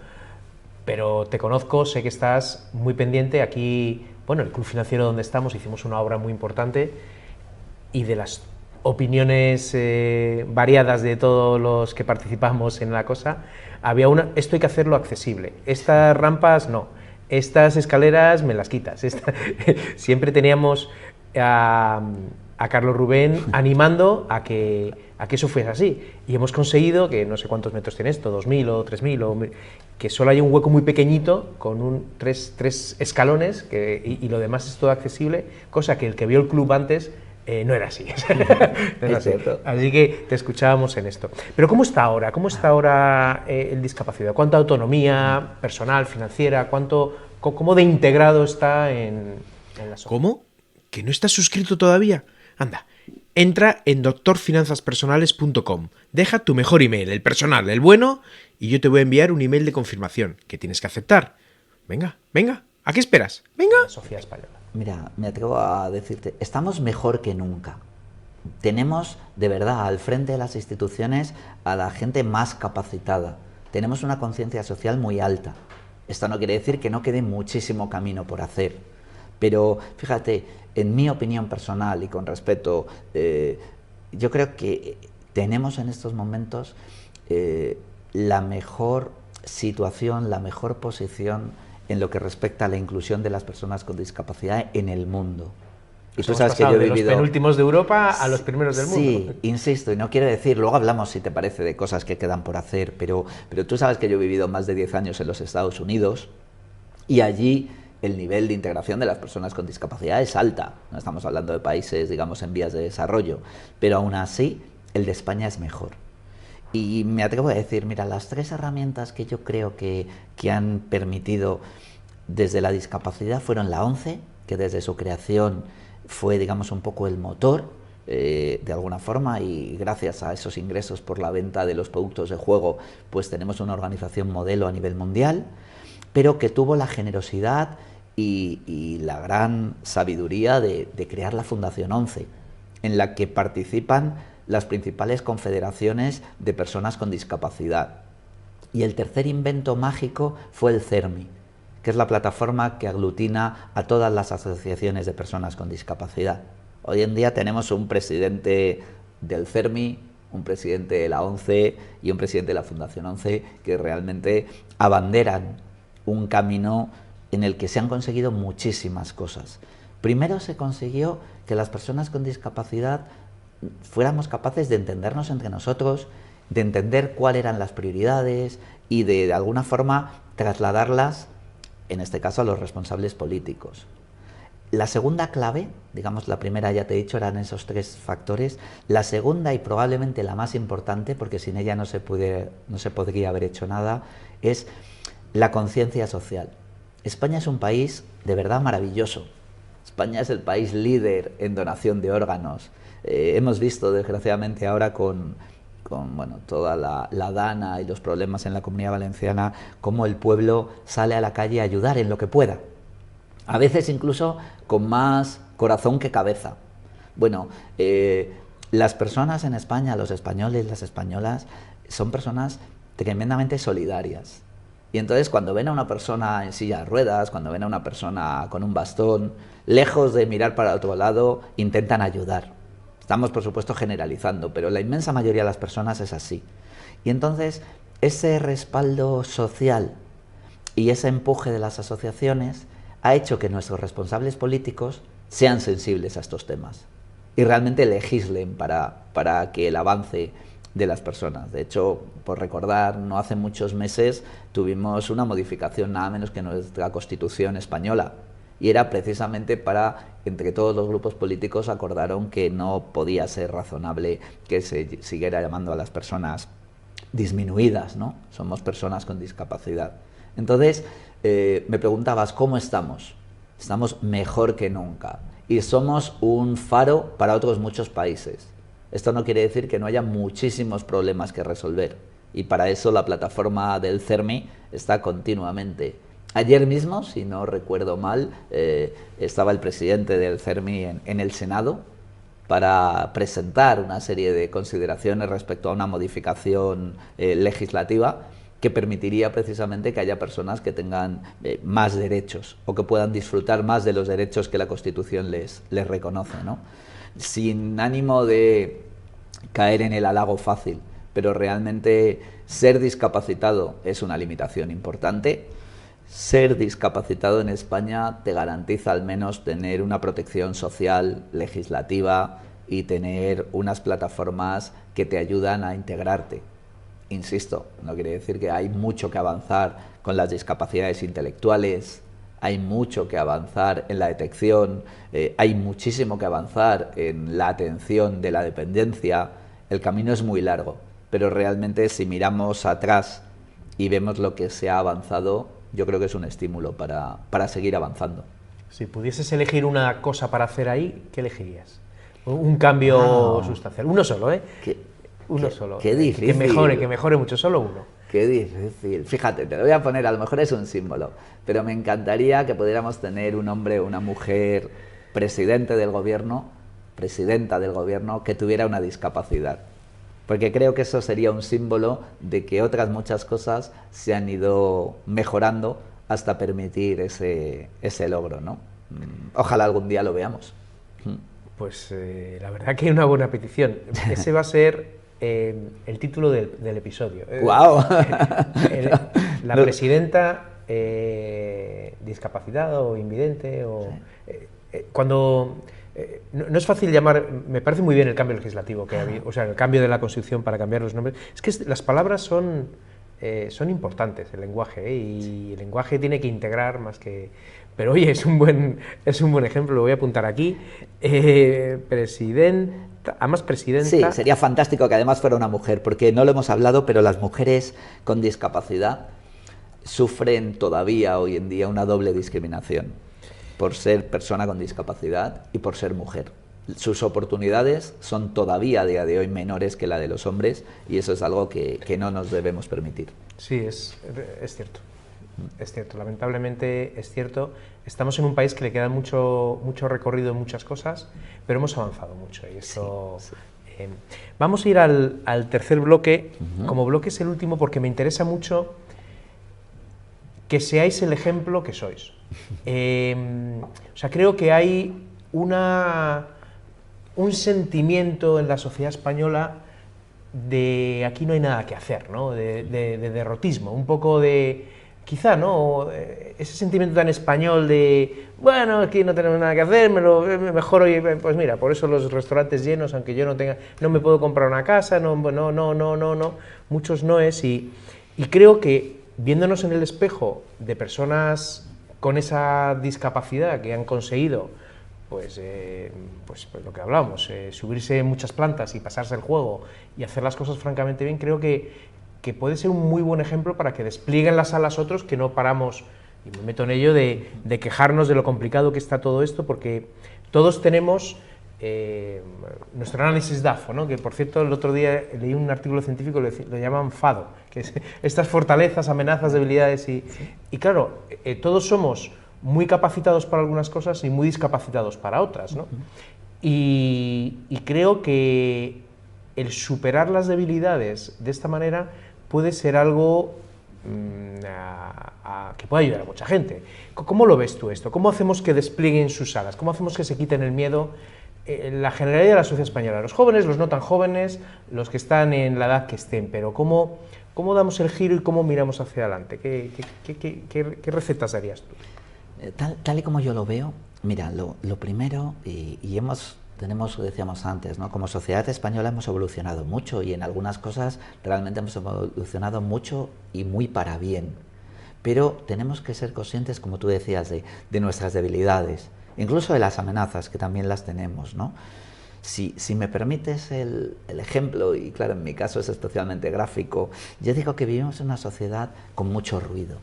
te conozco, sé que estás muy pendiente. Aquí, bueno, el Club Financiero donde estamos hicimos una obra muy importante y de las opiniones variadas de todos los que participamos en la cosa, había esto hay que hacerlo accesible, estas rampas no, estas escaleras me las quitas. Siempre teníamos a Carlos Rubén animando a que eso fuese así, y hemos conseguido que no sé cuántos metros tiene esto, 2.000 o 3.000, que solo hay un hueco muy pequeñito con tres escalones y lo demás es todo accesible, cosa que el que vio el club antes no era así. No era así. Así que te escuchábamos en esto. Pero ¿cómo está ahora? ¿Cómo está ahora el discapacidad? ¿Cuánta autonomía personal, financiera? ¿Cómo de integrado está en la sociedad? ¿Cómo? ¿Que no estás suscrito todavía? Anda, entra en doctorfinanzaspersonales.com, deja tu mejor email, el personal, el bueno, y yo te voy a enviar un email de confirmación que tienes que aceptar. Venga, ¿a qué esperas? Venga. La sociedad española. Mira, me atrevo a decirte, estamos mejor que nunca. Tenemos, de verdad, al frente de las instituciones a la gente más capacitada. Tenemos una conciencia social muy alta. Esto no quiere decir que no quede muchísimo camino por hacer. Pero, fíjate, en mi opinión personal y con respeto, yo creo que tenemos en estos momentos la mejor situación, la mejor posición en lo que respecta a la inclusión de las personas con discapacidad en el mundo. Y tú sabes que yo he vivido de los penúltimos de Europa a los primeros del mundo. Sí, insisto, y no quiero decir, luego hablamos, si te parece, de cosas que quedan por hacer, pero tú sabes que yo he vivido más de 10 años en los Estados Unidos y allí el nivel de integración de las personas con discapacidad es alta. No estamos hablando de países, digamos, en vías de desarrollo, pero aún así el de España es mejor. Y me atrevo a decir, mira, las 3 herramientas que yo creo que han permitido desde la discapacidad fueron la ONCE, que desde su creación fue, digamos, un poco el motor, de alguna forma, y gracias a esos ingresos por la venta de los productos de juego, pues tenemos una organización modelo a nivel mundial, pero que tuvo la generosidad y la gran sabiduría de crear la Fundación ONCE, en la que participan las principales confederaciones de personas con discapacidad. Y el tercer invento mágico fue el CERMI, que es la plataforma que aglutina a todas las asociaciones de personas con discapacidad. Hoy en día tenemos un presidente del CERMI, un presidente de la ONCE y un presidente de la Fundación ONCE que realmente abanderan un camino en el que se han conseguido muchísimas cosas. Primero se consiguió que las personas con discapacidad fuéramos capaces de entendernos entre nosotros, de entender cuáles eran las prioridades y de alguna forma trasladarlas, en este caso, a los responsables políticos. La segunda clave, digamos, la primera ya te he dicho, eran esos tres factores. La segunda y probablemente la más importante, porque sin ella no se podría haber hecho nada, es la conciencia social. España es un país de verdad maravilloso. España es el país líder en donación de órganos. Hemos visto, desgraciadamente, ahora con bueno, toda la dana y los problemas en la Comunidad Valenciana, cómo el pueblo sale a la calle a ayudar en lo que pueda. A veces incluso con más corazón que cabeza. Bueno, las personas en España, los españoles, las españolas, son personas tremendamente solidarias. Y entonces cuando ven a una persona en silla de ruedas, cuando ven a una persona con un bastón, lejos de mirar para otro lado, intentan ayudar. Estamos, por supuesto, generalizando, pero la inmensa mayoría de las personas es así. Y entonces ese respaldo social y ese empuje de las asociaciones ha hecho que nuestros responsables políticos sean sensibles a estos temas y realmente legislen para que el avance de las personas. De hecho, por recordar, no hace muchos meses tuvimos una modificación nada menos que nuestra Constitución española, y era precisamente para, entre todos los grupos políticos, acordaron que no podía ser razonable que se siguiera llamando a las personas disminuidas, ¿no? Somos personas con discapacidad. Entonces, me preguntabas, ¿cómo estamos? Estamos mejor que nunca y somos un faro para otros muchos países. Esto no quiere decir que no haya muchísimos problemas que resolver, y para eso la plataforma del CERMI está continuamente. Ayer mismo, si no recuerdo mal, estaba el presidente del CERMI en el Senado para presentar una serie de consideraciones respecto a una modificación legislativa que permitiría precisamente que haya personas que tengan más derechos o que puedan disfrutar más de los derechos que la Constitución les reconoce, ¿no? Sin ánimo de caer en el halago fácil, pero realmente ser discapacitado es una limitación importante. Ser discapacitado en España te garantiza al menos tener una protección social, legislativa, y tener unas plataformas que te ayudan a integrarte. Insisto, no quiere decir que hay mucho que avanzar con las discapacidades intelectuales, hay mucho que avanzar en la detección, hay muchísimo que avanzar en la atención de la dependencia. El camino es muy largo, pero realmente si miramos atrás y vemos lo que se ha avanzado, yo creo que es un estímulo para seguir avanzando. Si pudieses elegir una cosa para hacer ahí, ¿qué elegirías? Un cambio sustancial. Uno solo, ¿eh? Uno solo. Qué difícil. Que mejore mucho, solo uno. Qué difícil. Fíjate, te lo voy a poner, a lo mejor es un símbolo, pero me encantaría que pudiéramos tener un hombre o una mujer presidente del gobierno, presidenta del gobierno, que tuviera una discapacidad. Porque creo que eso sería un símbolo de que otras muchas cosas se han ido mejorando hasta permitir ese logro, ¿no? Ojalá algún día lo veamos. Pues la verdad que hay una buena petición. Ese va a ser el título del episodio. ¡Guau! La presidenta discapacitada o invidente. Cuando no es fácil llamar, me parece muy bien el cambio legislativo que ha habido, o sea, el cambio de la Constitución para cambiar los nombres. Es que las palabras son importantes, el lenguaje, y el lenguaje tiene que integrar más que... Pero oye, es un buen ejemplo, lo voy a apuntar aquí. Presidenta, además presidenta... Sí, sería fantástico que además fuera una mujer, porque no lo hemos hablado, pero las mujeres con discapacidad sufren todavía hoy en día una doble discriminación, por ser persona con discapacidad y por ser mujer. Sus oportunidades son todavía a día de hoy menores que la de los hombres, y eso es algo que no nos debemos permitir. Sí, es cierto. Es cierto, lamentablemente es cierto. Estamos en un país que le queda mucho recorrido en muchas cosas, pero hemos avanzado mucho. Y esto, sí. Vamos a ir al tercer bloque. Como bloque es el último porque me interesa mucho que seáis el ejemplo que sois. O sea, creo que hay un sentimiento en la sociedad española de aquí no hay nada que hacer, ¿no? De derrotismo, un poco de, quizá, ¿no? Ese sentimiento tan español de, bueno, aquí no tenemos nada que hacer, mejor hoy, pues mira, por eso los restaurantes llenos, aunque yo no me puedo comprar una casa, no, muchos noes, y creo que viéndonos en el espejo de personas con esa discapacidad que han conseguido pues lo que hablábamos, subirse muchas plantas y pasarse el juego y hacer las cosas francamente bien, creo que puede ser un muy buen ejemplo para que desplieguen las alas otros, que no paramos, y me meto en ello, de quejarnos de lo complicado que está todo esto, porque todos tenemos nuestro análisis DAFO, ¿no? Que por cierto el otro día leí un artículo científico, lo llaman FADO, que es estas fortalezas, amenazas, debilidades, y claro, todos somos muy capacitados para algunas cosas y muy discapacitados para otras, ¿no? Y creo que el superar las debilidades de esta manera puede ser algo que puede ayudar a mucha gente. ¿Cómo lo ves tú esto? ¿Cómo hacemos que desplieguen sus alas? ¿Cómo hacemos que se quiten el miedo la generalidad de la sociedad española? Los jóvenes, los no tan jóvenes, los que están en la edad que estén, pero ¿cómo damos el giro y cómo miramos hacia adelante? ¿Qué recetas darías tú? Tal y como yo lo veo, mira, lo primero, tenemos, decíamos antes, ¿no? Como sociedad española hemos evolucionado mucho, y en algunas cosas realmente hemos evolucionado mucho y muy para bien, pero tenemos que ser conscientes, como tú decías, de nuestras debilidades, incluso de las amenazas, que también las tenemos, ¿no? Si me permites el ejemplo, y claro, en mi caso es especialmente gráfico, yo digo que vivimos en una sociedad con mucho ruido.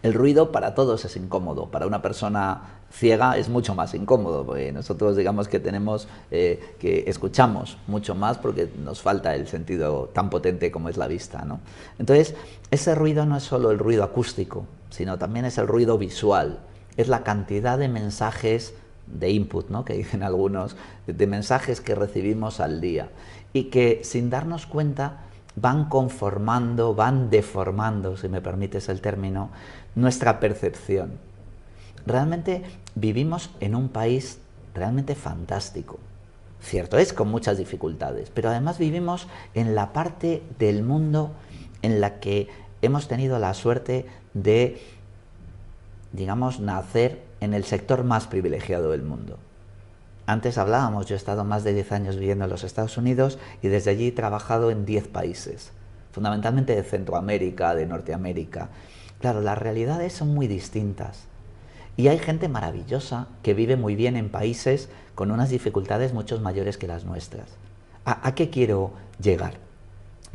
El ruido para todos es incómodo, para una persona ciega es mucho más incómodo, porque nosotros digamos que tenemos, que escuchamos mucho más porque nos falta el sentido tan potente como es la vista, ¿no? Entonces, ese ruido no es solo el ruido acústico, sino también es el ruido visual, es la cantidad de mensajes de input, ¿no? Que dicen algunos, de mensajes que recibimos al día, y que sin darnos cuenta van conformando, van deformando, si me permites el término, nuestra percepción. Realmente vivimos en un país realmente fantástico. Cierto es, con muchas dificultades, pero además vivimos en la parte del mundo en la que hemos tenido la suerte de, digamos, nacer en el sector más privilegiado del mundo. Antes hablábamos, yo he estado más de 10 años viviendo en los Estados Unidos y desde allí he trabajado en 10 países, fundamentalmente de Centroamérica, de Norteamérica. Claro, las realidades son muy distintas y hay gente maravillosa que vive muy bien en países con unas dificultades mucho mayores que las nuestras. ¿A qué quiero llegar?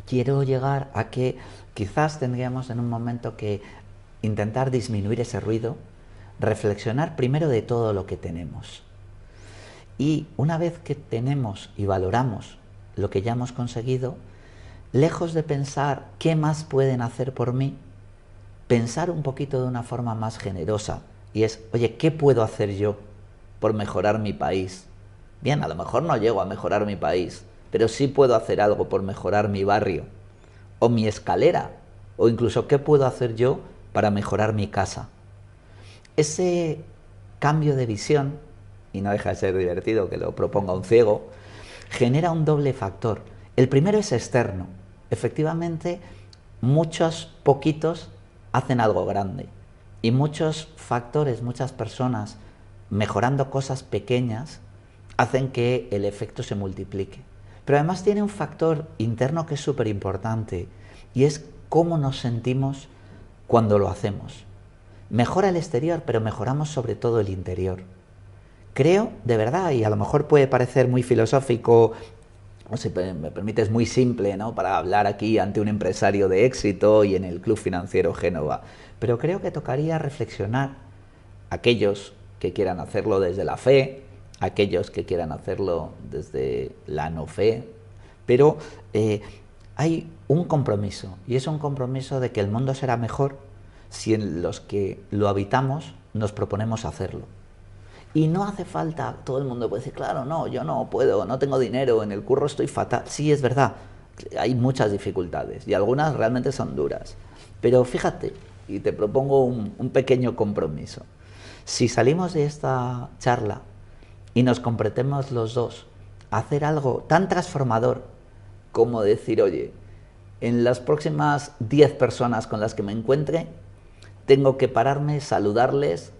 Quiero llegar a que quizás tendríamos en un momento que intentar disminuir ese ruido, reflexionar primero de todo lo que tenemos. Y una vez que tenemos y valoramos lo que ya hemos conseguido, lejos de pensar qué más pueden hacer por mí, pensar un poquito de una forma más generosa, y es, oye, ¿qué puedo hacer yo por mejorar mi país? Bien, a lo mejor no llego a mejorar mi país, pero sí puedo hacer algo por mejorar mi barrio, o mi escalera, o incluso qué puedo hacer yo para mejorar mi casa. Ese cambio de visión, y no deja de ser divertido que lo proponga un ciego, genera un doble factor. El primero es externo. Efectivamente, muchos poquitos hacen algo grande. Y muchos factores, muchas personas, mejorando cosas pequeñas, hacen que el efecto se multiplique. Pero además tiene un factor interno que es súper importante, y es cómo nos sentimos cuando lo hacemos. Mejora el exterior, pero mejoramos sobre todo el interior. Creo, de verdad, y a lo mejor puede parecer muy filosófico o si me permites, muy simple, ¿no?, para hablar aquí ante un empresario de éxito y en el Club Financiero Génova. Pero creo que tocaría reflexionar aquellos que quieran hacerlo desde la fe, aquellos que quieran hacerlo desde la no fe, pero hay un compromiso, y es un compromiso de que el mundo será mejor si en los que lo habitamos nos proponemos hacerlo. Y no hace falta, todo el mundo puede decir, claro, no, yo no puedo, no tengo dinero, en el curro estoy fatal. Sí, es verdad, hay muchas dificultades y algunas realmente son duras. Pero fíjate, y te propongo un pequeño compromiso. Si salimos de esta charla y nos comprometemos los dos a hacer algo tan transformador como decir, oye, en las próximas 10 personas con las que me encuentre, tengo que pararme, saludarles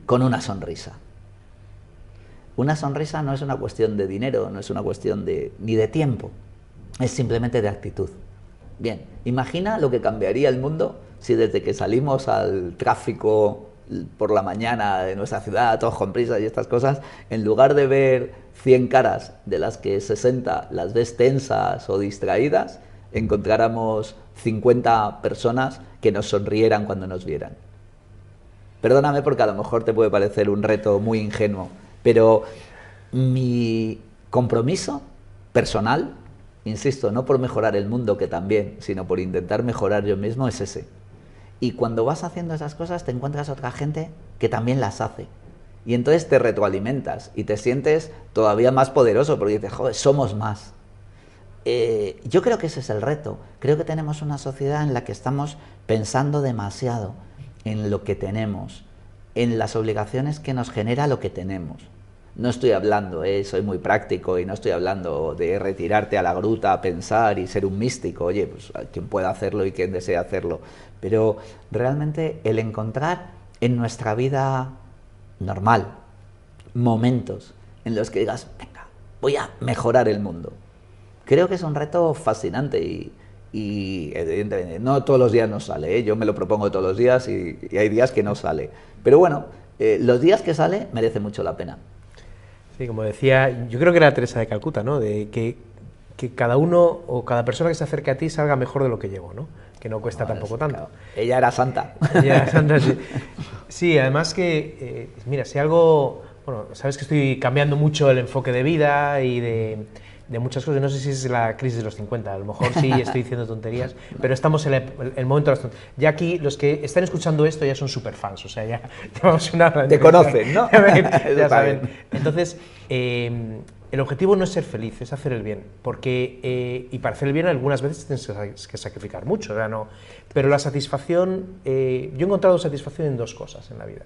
con una sonrisa. Una sonrisa no es una cuestión de dinero, no es una cuestión ni de tiempo, es simplemente de actitud. Bien, imagina lo que cambiaría el mundo si desde que salimos al tráfico por la mañana de nuestra ciudad, todos con prisa y estas cosas, en lugar de ver 100 caras de las que 60 las ves tensas o distraídas, encontráramos 50 personas que nos sonrieran cuando nos vieran. Perdóname porque a lo mejor te puede parecer un reto muy ingenuo, pero mi compromiso personal, insisto, no por mejorar el mundo, que también, sino por intentar mejorar yo mismo, es ese. Y cuando vas haciendo esas cosas te encuentras otra gente que también las hace. Y entonces te retroalimentas y te sientes todavía más poderoso porque dices, joder, somos más. Yo creo que ese es el reto. Creo que tenemos una sociedad en la que estamos pensando demasiado en lo que tenemos, en las obligaciones que nos genera lo que tenemos. No estoy hablando, soy muy práctico y no estoy hablando de retirarte a la gruta a pensar y ser un místico. Oye, pues quien pueda hacerlo y quien desee hacerlo. Pero realmente el encontrar en nuestra vida normal momentos en los que digas, venga, voy a mejorar el mundo. Creo que es un reto fascinante y evidentemente no todos los días nos sale, yo me lo propongo todos los días y hay días que no sale. Pero bueno, los días que sale merece mucho la pena. Sí, como decía, yo creo que era Teresa de Calcuta, ¿no? De que cada uno o cada persona que se acerque a ti salga mejor de lo que llegó, ¿no? Que no cuesta tampoco tanto. Claro. Ella era santa. Ella era santa, sí. Sí, además que, mira, si algo... Bueno, sabes que estoy cambiando mucho el enfoque de vida y de muchas cosas. No sé si es la crisis de los 50, a lo mejor sí estoy diciendo tonterías, pero estamos en el momento de las tonterías. Ya aquí, los que están escuchando esto ya son super fans, o sea, ya vamos una... Te conocen, ¿no? Ya saben. Entonces, el objetivo no es ser feliz, es hacer el bien, porque, y para hacer el bien algunas veces tienes que sacrificar mucho, o sea, no, pero la satisfacción, yo he encontrado satisfacción en dos cosas en la vida.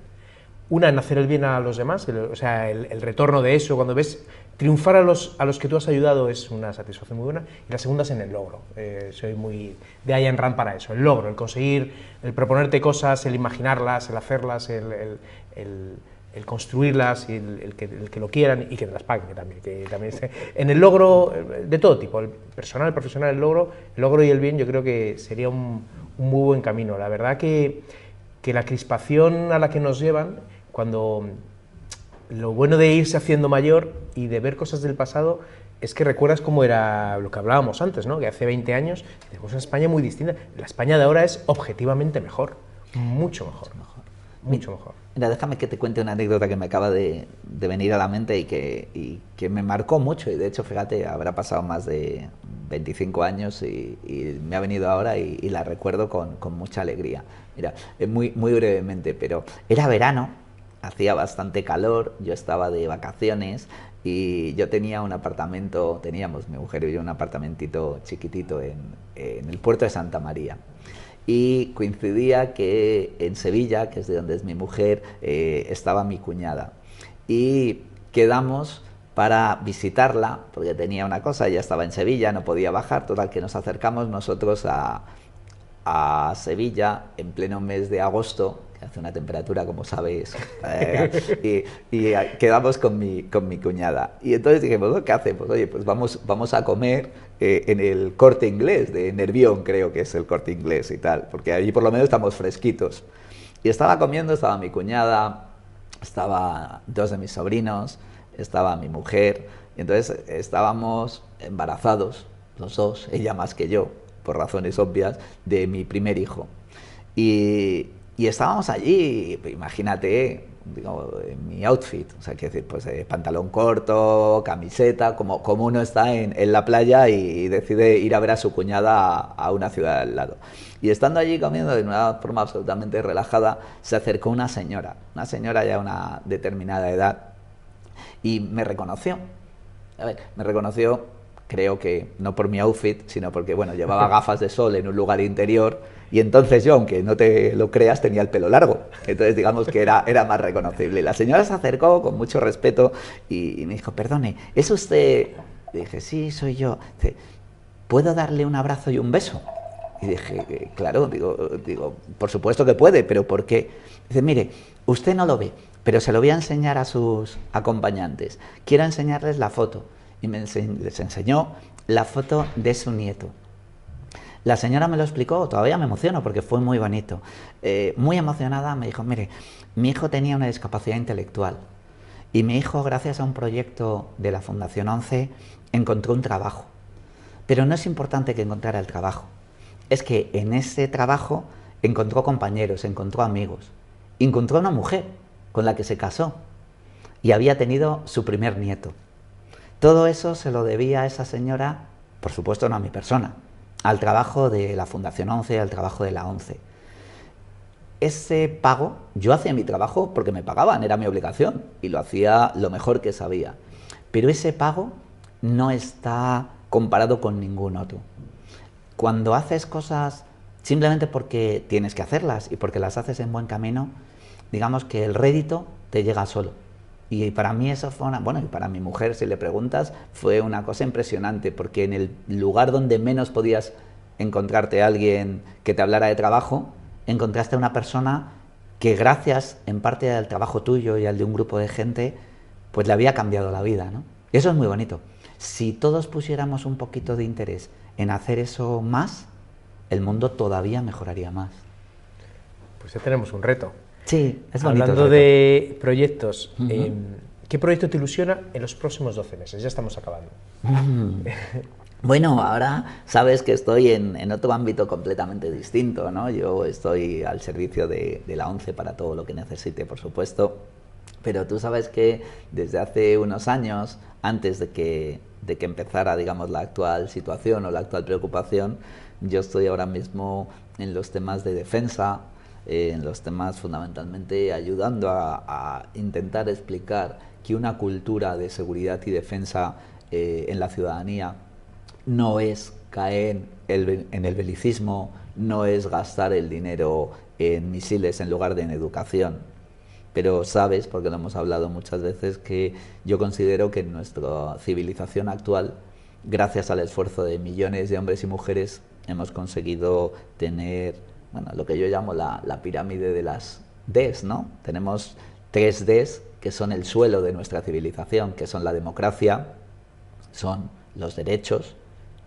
Una, en hacer el bien a los demás, o sea, el retorno de eso, cuando ves triunfar a los que tú has ayudado es una satisfacción muy buena, y la segunda es en el logro. Soy muy de Ayn Rand para eso, el logro, el conseguir, el proponerte cosas, el imaginarlas, el hacerlas, el construirlas, y el que lo quieran y que te las paguen también. En el logro de todo tipo, el personal, el profesional, el logro y el bien, yo creo que sería un muy buen camino. La verdad que la crispación a la que nos llevan, cuando lo bueno de irse haciendo mayor y de ver cosas del pasado es que recuerdas cómo era lo que hablábamos antes, ¿no? Que hace 20 años tenemos una España muy distinta. La España de ahora es objetivamente mejor, mucho mejor. Mucho mejor. Mira, déjame que te cuente una anécdota que me acaba de venir a la mente y que me marcó mucho, y de hecho, fíjate, habrá pasado más de 25 años y me ha venido ahora y la recuerdo con mucha alegría. Mira, muy brevemente, pero era verano, hacía bastante calor, yo estaba de vacaciones y yo tenía un apartamento, teníamos mi mujer y yo un apartamentito chiquitito en el puerto de Santa María. Y coincidía que en Sevilla, que es de donde es mi mujer, estaba mi cuñada. Y quedamos para visitarla, porque tenía una cosa, ella estaba en Sevilla, no podía bajar, total que nos acercamos nosotros a Sevilla en pleno mes de agosto, que hace una temperatura, como sabéis, y quedamos con mi cuñada. Y entonces dijimos, ¿qué hacemos? Oye, pues vamos a comer en el Corte Inglés, de Nervión, creo que es el Corte Inglés y tal, porque allí por lo menos estamos fresquitos. Y estaba comiendo, estaba mi cuñada, estaba dos de mis sobrinos, estaba mi mujer, y entonces estábamos embarazados, los dos, ella más que yo, por razones obvias, de mi primer hijo. Y estábamos allí, imagínate, digo, en mi outfit, o sea, quiero decir, pues pantalón corto, camiseta, como uno está en la playa y decide ir a ver a su cuñada a una ciudad al lado. Y estando allí comiendo de una forma absolutamente relajada, se acercó una señora ya de una determinada edad, y me reconoció. A ver, me reconoció, creo que no por mi outfit, sino porque, bueno, llevaba gafas de sol en un lugar interior, y entonces yo, aunque no te lo creas, tenía el pelo largo. Entonces, digamos que era más reconocible. Y la señora se acercó con mucho respeto y me dijo, perdone, ¿es usted? Y dije, sí, soy yo. Dice, ¿puedo darle un abrazo y un beso? Y dije, claro, digo, por supuesto que puede, pero ¿por qué? Dice, mire, usted no lo ve, pero se lo voy a enseñar a sus acompañantes. Quiero enseñarles la foto. Y les enseñó la foto de su nieto. La señora me lo explicó, todavía me emociono porque fue muy bonito. Muy emocionada me dijo, mire, mi hijo tenía una discapacidad intelectual y mi hijo, gracias a un proyecto de la Fundación 11, encontró un trabajo. Pero no es importante que encontrara el trabajo, es que en ese trabajo encontró compañeros, encontró amigos, encontró una mujer con la que se casó y había tenido su primer nieto. Todo eso se lo debía a esa señora, por supuesto no a mi persona, al trabajo de la Fundación 11, al trabajo de la 11. Ese pago, yo hacía mi trabajo porque me pagaban, era mi obligación, y lo hacía lo mejor que sabía. Pero ese pago no está comparado con ningún otro. Cuando haces cosas simplemente porque tienes que hacerlas y porque las haces en buen camino, digamos que el rédito te llega solo. Y para mí eso fue bueno, y para mi mujer, si le preguntas, fue una cosa impresionante, porque en el lugar donde menos podías encontrarte a alguien que te hablara de trabajo, encontraste a una persona que gracias en parte al trabajo tuyo y al de un grupo de gente, pues le había cambiado la vida, ¿no? Y eso es muy bonito. Si todos pusiéramos un poquito de interés en hacer eso más, el mundo todavía mejoraría más. Pues ya tenemos un reto. Sí, es bonito. Hablando de proyectos, ¿qué proyecto te ilusiona en los próximos 12 meses? Ya estamos acabando. Bueno, ahora sabes que estoy en otro ámbito completamente distinto, ¿no? Yo estoy al servicio de la ONCE para todo lo que necesite, por supuesto, pero tú sabes que desde hace unos años, antes de que empezara, digamos, la actual situación o la actual preocupación, yo estoy ahora mismo en los temas de defensa, en los temas fundamentalmente ayudando a intentar explicar que una cultura de seguridad y defensa en la ciudadanía no es caer en el belicismo, no es gastar el dinero en misiles en lugar de en educación. Pero sabes, porque lo hemos hablado muchas veces, que yo considero que en nuestra civilización actual, gracias al esfuerzo de millones de hombres y mujeres, hemos conseguido tener, bueno, lo que yo llamo la pirámide de las Ds, ¿no? Tenemos 3 Ds que son el suelo de nuestra civilización, que son la democracia, son los derechos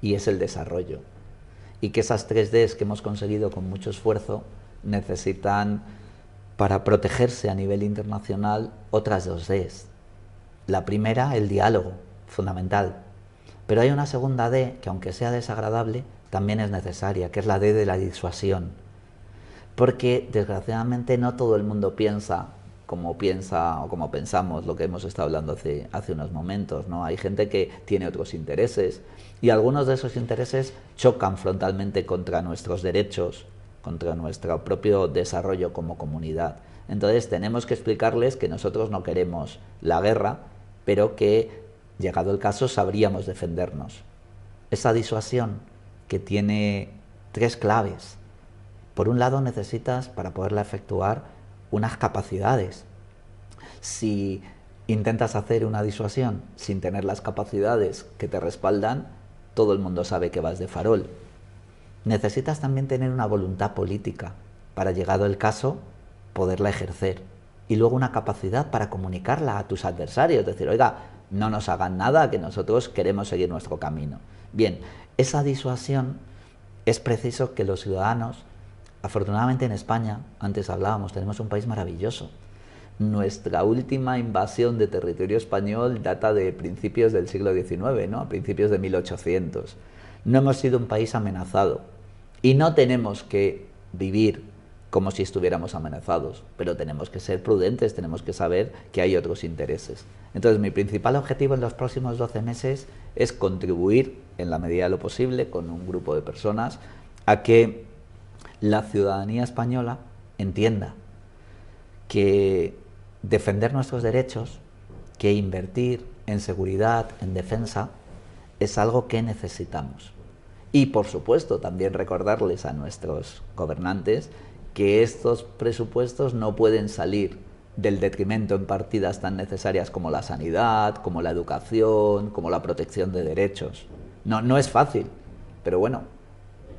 y es el desarrollo. Y que esas 3 Ds que hemos conseguido con mucho esfuerzo necesitan, para protegerse a nivel internacional, otras 2 Ds. La primera, el diálogo, fundamental. Pero hay una segunda D que, aunque sea desagradable, también es necesaria, que es la D de la disuasión. Porque, desgraciadamente, no todo el mundo piensa como pensamos lo que hemos estado hablando hace unos momentos, ¿no? Hay gente que tiene otros intereses y algunos de esos intereses chocan frontalmente contra nuestros derechos, contra nuestro propio desarrollo como comunidad. Entonces tenemos que explicarles que nosotros no queremos la guerra, pero que, llegado el caso, sabríamos defendernos. Esa disuasión que tiene 3 claves. Por un lado, necesitas, para poderla efectuar, unas capacidades. Si intentas hacer una disuasión sin tener las capacidades que te respaldan, todo el mundo sabe que vas de farol. Necesitas también tener una voluntad política para, llegado el caso, poderla ejercer. Y luego una capacidad para comunicarla a tus adversarios, decir, oiga, no nos hagan nada, que nosotros queremos seguir nuestro camino. Bien, esa disuasión es preciso que los ciudadanos, afortunadamente en España, antes hablábamos, tenemos un país maravilloso, nuestra última invasión de territorio español data de principios del siglo XIX, ¿no? A principios de 1800. No hemos sido un país amenazado y no tenemos que vivir como si estuviéramos amenazados, pero tenemos que ser prudentes, tenemos que saber que hay otros intereses. Entonces, mi principal objetivo en los próximos 12 meses es contribuir, en la medida de lo posible, con un grupo de personas, a que la ciudadanía española entienda que defender nuestros derechos, que invertir en seguridad, en defensa, es algo que necesitamos. Y, por supuesto, también recordarles a nuestros gobernantes que estos presupuestos no pueden salir del detrimento en partidas tan necesarias como la sanidad, como la educación, como la protección de derechos. No es fácil, pero bueno,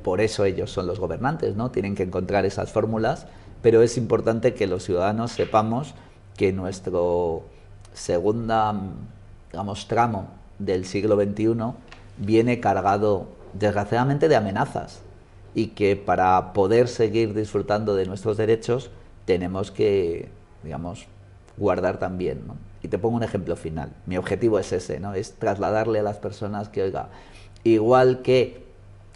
por eso ellos son los gobernantes, ¿no? Tienen que encontrar esas fórmulas, pero es importante que los ciudadanos sepamos que nuestro segunda, digamos, tramo del siglo XXI viene cargado, desgraciadamente, de amenazas, y que para poder seguir disfrutando de nuestros derechos tenemos que, digamos, guardar también, ¿no? Y te pongo un ejemplo final. Mi objetivo es ese, ¿no? Es trasladarle a las personas que, oiga, igual que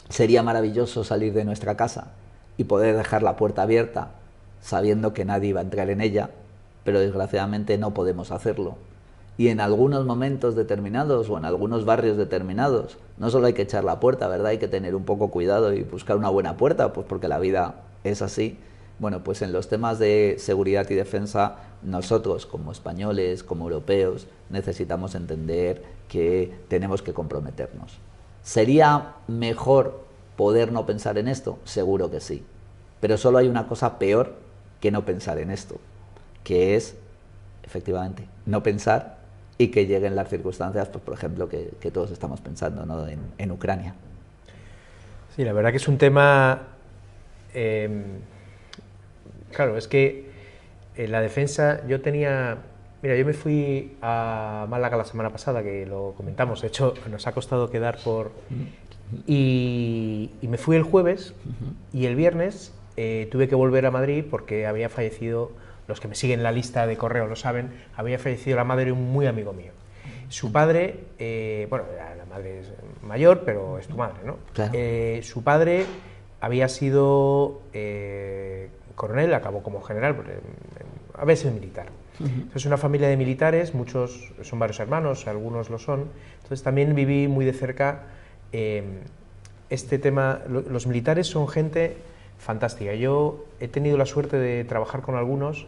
sería maravilloso salir de nuestra casa y poder dejar la puerta abierta sabiendo que nadie va a entrar en ella, pero desgraciadamente no podemos hacerlo. Y en algunos momentos determinados o en algunos barrios determinados no solo hay que echar la puerta, ¿verdad? Hay que tener un poco cuidado y buscar una buena puerta, pues porque la vida es así. Bueno, pues en los temas de seguridad y defensa, nosotros como españoles, como europeos, necesitamos entender que tenemos que comprometernos. ¿Sería mejor poder no pensar en esto? Seguro que sí. Pero solo hay una cosa peor que no pensar en esto, que es, efectivamente, no pensar y que lleguen las circunstancias, pues, por ejemplo, que todos estamos pensando, ¿no? en Ucrania. Sí, la verdad que es un tema... claro, es que la defensa, yo tenía... Mira, yo me fui a Málaga la semana pasada, que lo comentamos, de hecho nos ha costado quedar por... Y me fui el jueves y el viernes tuve que volver a Madrid porque había fallecido... Los que me siguen en la lista de correo lo saben, había fallecido la madre de un muy amigo mío. Su padre, bueno, la madre es mayor, pero es tu madre, ¿no? Claro. Su padre había sido coronel, acabó como general, había sido militar. Es una familia de militares, muchos son varios hermanos, algunos lo son. Entonces también viví muy de cerca este tema. Los militares son gente fantástica. Yo he tenido la suerte de trabajar con algunos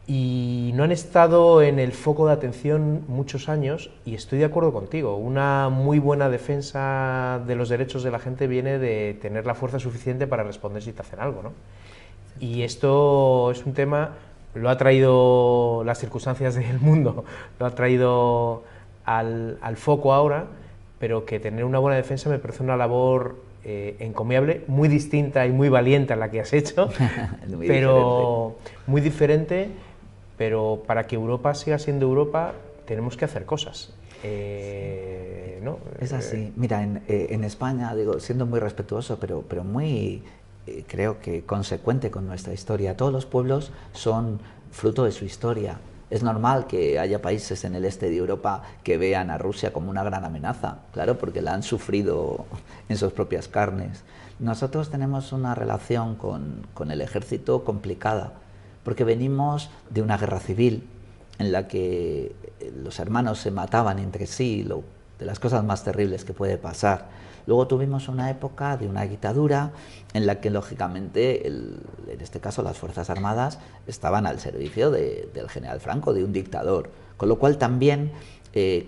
y no han estado en el foco de atención muchos años, y estoy de acuerdo contigo. Una muy buena defensa de los derechos de la gente viene de tener la fuerza suficiente para responder si te hacen algo, ¿no? Y esto es un tema, lo ha traído las circunstancias del mundo, lo ha traído al foco ahora, pero que tener una buena defensa me parece una labor encomiable, muy distinta y muy valiente a la que has hecho, muy diferente, pero para que Europa siga siendo Europa tenemos que hacer cosas. ¿No? Es así. Mira, en España, digo, siendo muy respetuoso, pero muy, creo que consecuente con nuestra historia, todos los pueblos son fruto de su historia. Es normal que haya países en el este de Europa que vean a Rusia como una gran amenaza, claro, porque la han sufrido en sus propias carnes. Nosotros tenemos una relación con el ejército complicada, porque venimos de una guerra civil en la que los hermanos se mataban entre sí, de las cosas más terribles que puede pasar. Luego tuvimos una época de una dictadura en la que, lógicamente, en este caso las Fuerzas Armadas estaban al servicio del general Franco, de un dictador, con lo cual también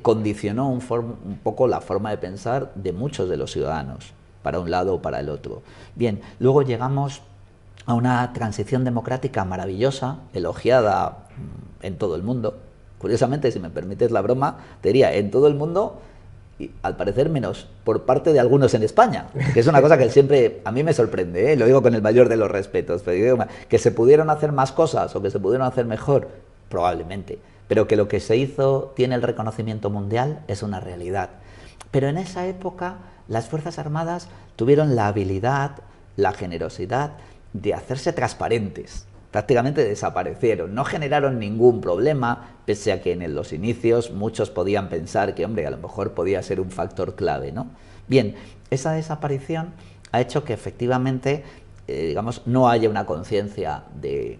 condicionó un poco la forma de pensar de muchos de los ciudadanos, para un lado o para el otro. Bien, luego llegamos a una transición democrática maravillosa, elogiada en todo el mundo. Curiosamente, si me permites la broma, te diría, en todo el mundo, y al parecer menos por parte de algunos en España, que es una cosa que siempre a mí me sorprende, lo digo con el mayor de los respetos, pero digo, que se pudieron hacer más cosas o que se pudieron hacer mejor, probablemente, pero que lo que se hizo tiene el reconocimiento mundial es una realidad. Pero en esa época las Fuerzas Armadas tuvieron la habilidad, la generosidad de hacerse transparentes. prácticamente desaparecieron, no generaron ningún problema, pese a que en los inicios muchos podían pensar que, hombre, a lo mejor podía ser un factor clave, ¿no? Bien, esa desaparición ha hecho que efectivamente, digamos, no haya una conciencia de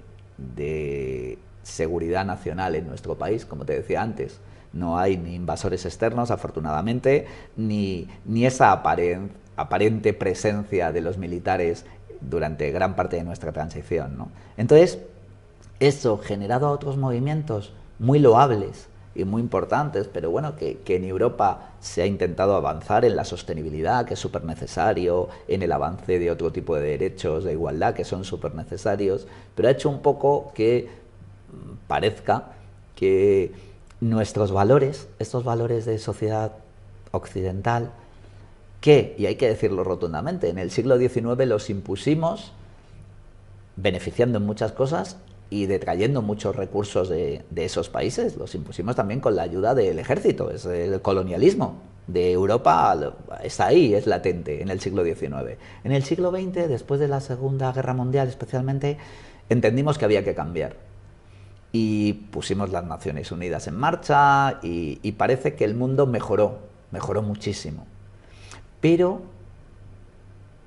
seguridad nacional en nuestro país, como te decía antes. No hay ni invasores externos, afortunadamente, ni esa aparente presencia de los militares durante gran parte de nuestra transición, ¿no? Entonces, eso generado a otros movimientos muy loables y muy importantes, pero bueno, que en Europa se ha intentado avanzar en la sostenibilidad, que es súper necesario, en el avance de otro tipo de derechos de igualdad, que son súper necesarios, pero ha hecho un poco que parezca que nuestros valores, estos valores de sociedad occidental, que, y hay que decirlo rotundamente, en el siglo XIX los impusimos beneficiando en muchas cosas y detrayendo muchos recursos de esos países. Los impusimos también con la ayuda del ejército. Es el colonialismo de Europa, está ahí, es latente en el siglo XIX. En el siglo XX, después de la Segunda Guerra Mundial especialmente, entendimos que había que cambiar. Y pusimos las Naciones Unidas en marcha y parece que el mundo mejoró muchísimo. Pero